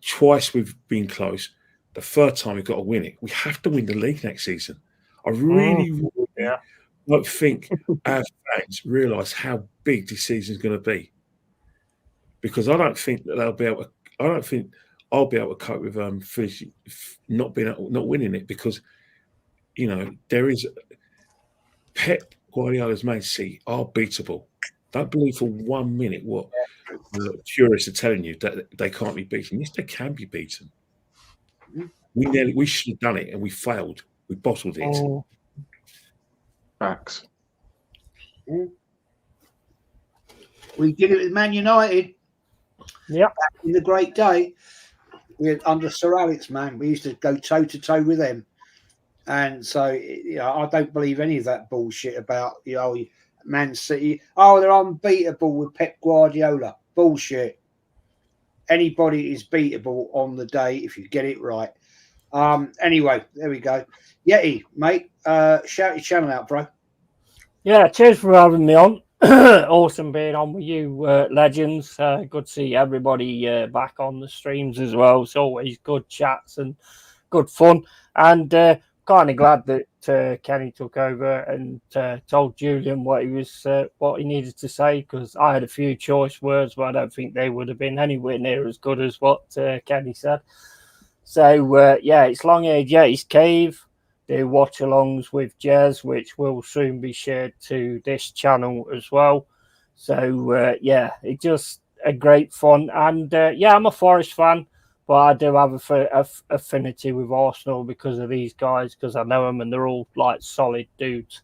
twice we've been close. The third time we've got to win it. We have to win the league next season. I really don't think our fans realise how big this season is going to be, because I don't think that they'll be able to. I don't think I'll be able to cope with not winning it, because there is Pep Guardiola's Man City are beatable. Don't believe for 1 minute what the purists are telling you, that they can't be beaten. Yes, they can be beaten. We should have done it and we failed. We bottled it. Facts. We did it with Man United. Yeah. Back in the great day, under Sir Alex, man, we used to go toe to toe with them. And so, I don't believe any of that bullshit about Man City. Oh, they're unbeatable with Pep Guardiola. Bullshit. Anybody is beatable on the day if you get it right. Anyway, there we go. Yeti, mate, shout your channel out, bro. Yeah, cheers for having me on. Awesome being on with you, legends. Good to see everybody back on the streams as well. It's always good chats and good fun. And kind of glad that Kenny took over and told Julian what he needed to say, because I had a few choice words, but I don't think they would have been anywhere near as good as what Kenny said. So it's Long-Haired Yeti's Cave. Do watch-alongs with Jez, which will soon be shared to this channel as well. So it's just a great fun. And I'm a Forest fan, but I do have a affinity with Arsenal because of these guys, because I know them and they're all like solid dudes.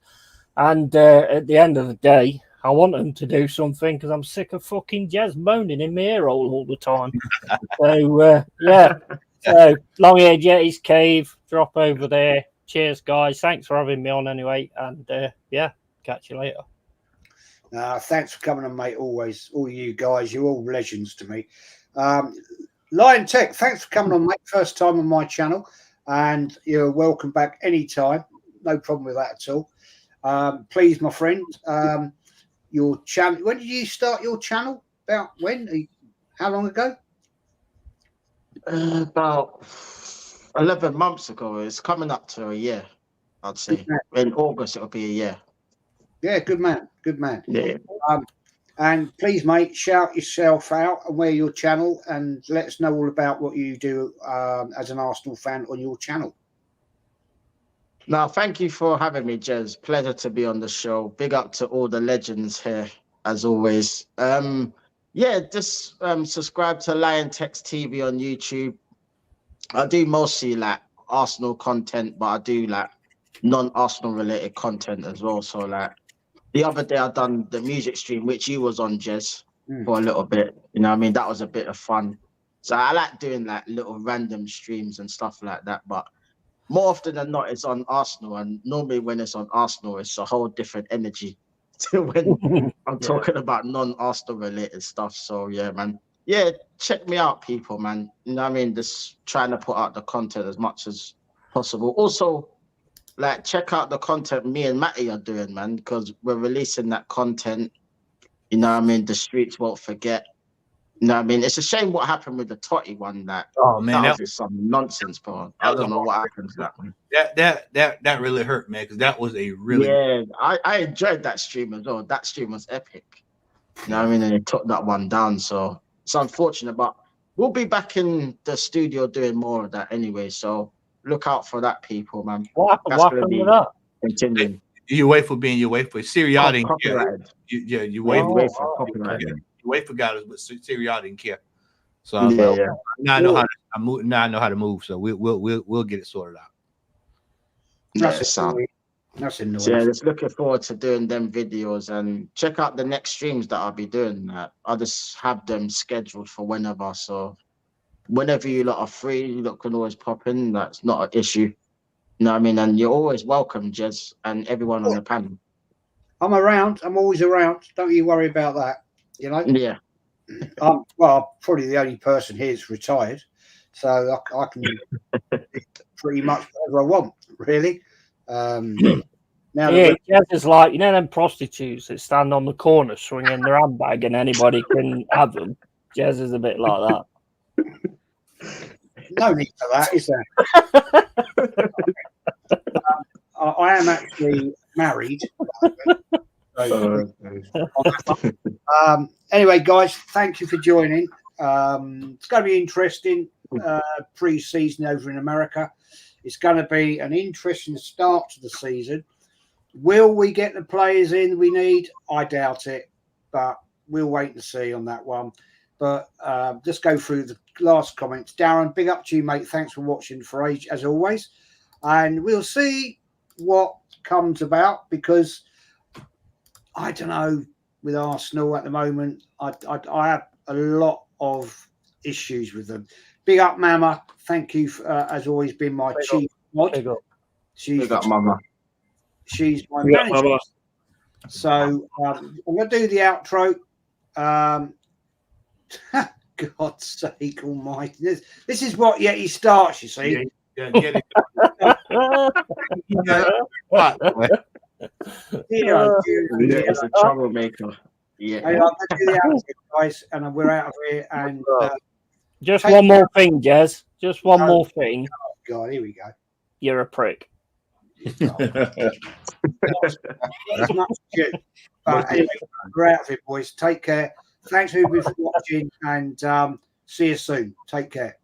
And at the end of the day, I want them to do something, because I'm sick of fucking Jez moaning in my ear all the time. So Long-Haired Yeti's Cave, drop over there. Cheers, guys. Thanks for having me on anyway. And catch you later. Thanks for coming on, mate. Always, all you guys, you're all legends to me. Liontekz, thanks for coming on, mate. First time on my channel, and you're welcome back anytime. No problem with that at all. Please, my friend, your channel. When did you start your channel? About when? How long ago? About 11 months ago. It's coming up to a year, I'd say. In August, it'll be a year. Yeah, good man. Good man. Yeah. And please, mate, shout yourself out and where your channel, and let us know all about what you do as an Arsenal fan on your channel. Now, thank you for having me, Jez. Pleasure to be on the show. Big up to all the legends here, as always. Just subscribe to Liontekz TV on YouTube. I do mostly like Arsenal content, but I do like non-Arsenal related content as well. So like the other day I done the music stream, which you was on, Jez, for a little bit. You know what I mean? That was a bit of fun. So I like doing like little random streams and stuff like that. But more often than not, it's on Arsenal. And normally when it's on Arsenal, it's a whole different energy to when I'm talking about non-Arsenal related stuff. So yeah, man. Yeah, check me out, people, man. You know what I mean? Just trying to put out the content as much as possible. Also, like, check out the content me and Matty are doing, man, because we're releasing that content. You know what I mean? The streets won't forget. No, I mean, it's a shame what happened with the Totti one. That man, that was just some nonsense, bro. I don't know what happened to that one. That really hurt, man, because that was a really I enjoyed that stream as well. That stream was epic. You know what I mean? And they took that one down, so it's unfortunate, but we'll be back in the studio doing more of that anyway. So look out for that, people, man. What happened with that? Continuing. You wait for being you wait for Sirianni didn't care. Copyrighted. You wait Wait for copyright. You wait for guys, but Sirianni didn't care. So now I know how to move. Now I know how to move. So we'll get it sorted out. That's annoying. So yeah, just looking forward to doing them videos and check out the next streams that I'll be doing. I'll just have them scheduled for whenever. So whenever you lot are free, you lot can always pop in. That's not an issue. You know what I mean? And you're always welcome, Jez, and everyone on the panel. I'm around. I'm always around. Don't you worry about that. You know? Yeah. I'm probably the only person here that's retired, so I can pretty much whatever I want, really. Now Jez is like, you know, them prostitutes that stand on the corner swinging their handbag and anybody can have them. Jez is a bit like that. No need for that, is there? I am actually married. Anyway, guys, thank you for joining. It's going to be interesting pre-season over in America. It's going to be an interesting start to the season. Will we get the players in we need? I doubt it, but we'll wait and see on that one. But just go through the last comments. Darren, big up to you, mate. Thanks for watching for age, as always. And we'll see what comes about, because I don't know, with Arsenal at the moment, I have a lot of issues with them. Big up, Mama. Thank you for, as always, been my chief mod. Big up, Mama. She's my manager. So I'm going to do the outro. God's sake almighty. This is what Yeti starts, you see. Get it. It's a troublemaker. Yeah. I'm going to do the outro, guys, and we're out of here. And just one more thing, Jez. Just one more thing. Oh, God, here we go. You're a prick. Anyway, we're out of here, boys. Take care. Thanks for watching, and see you soon. Take care.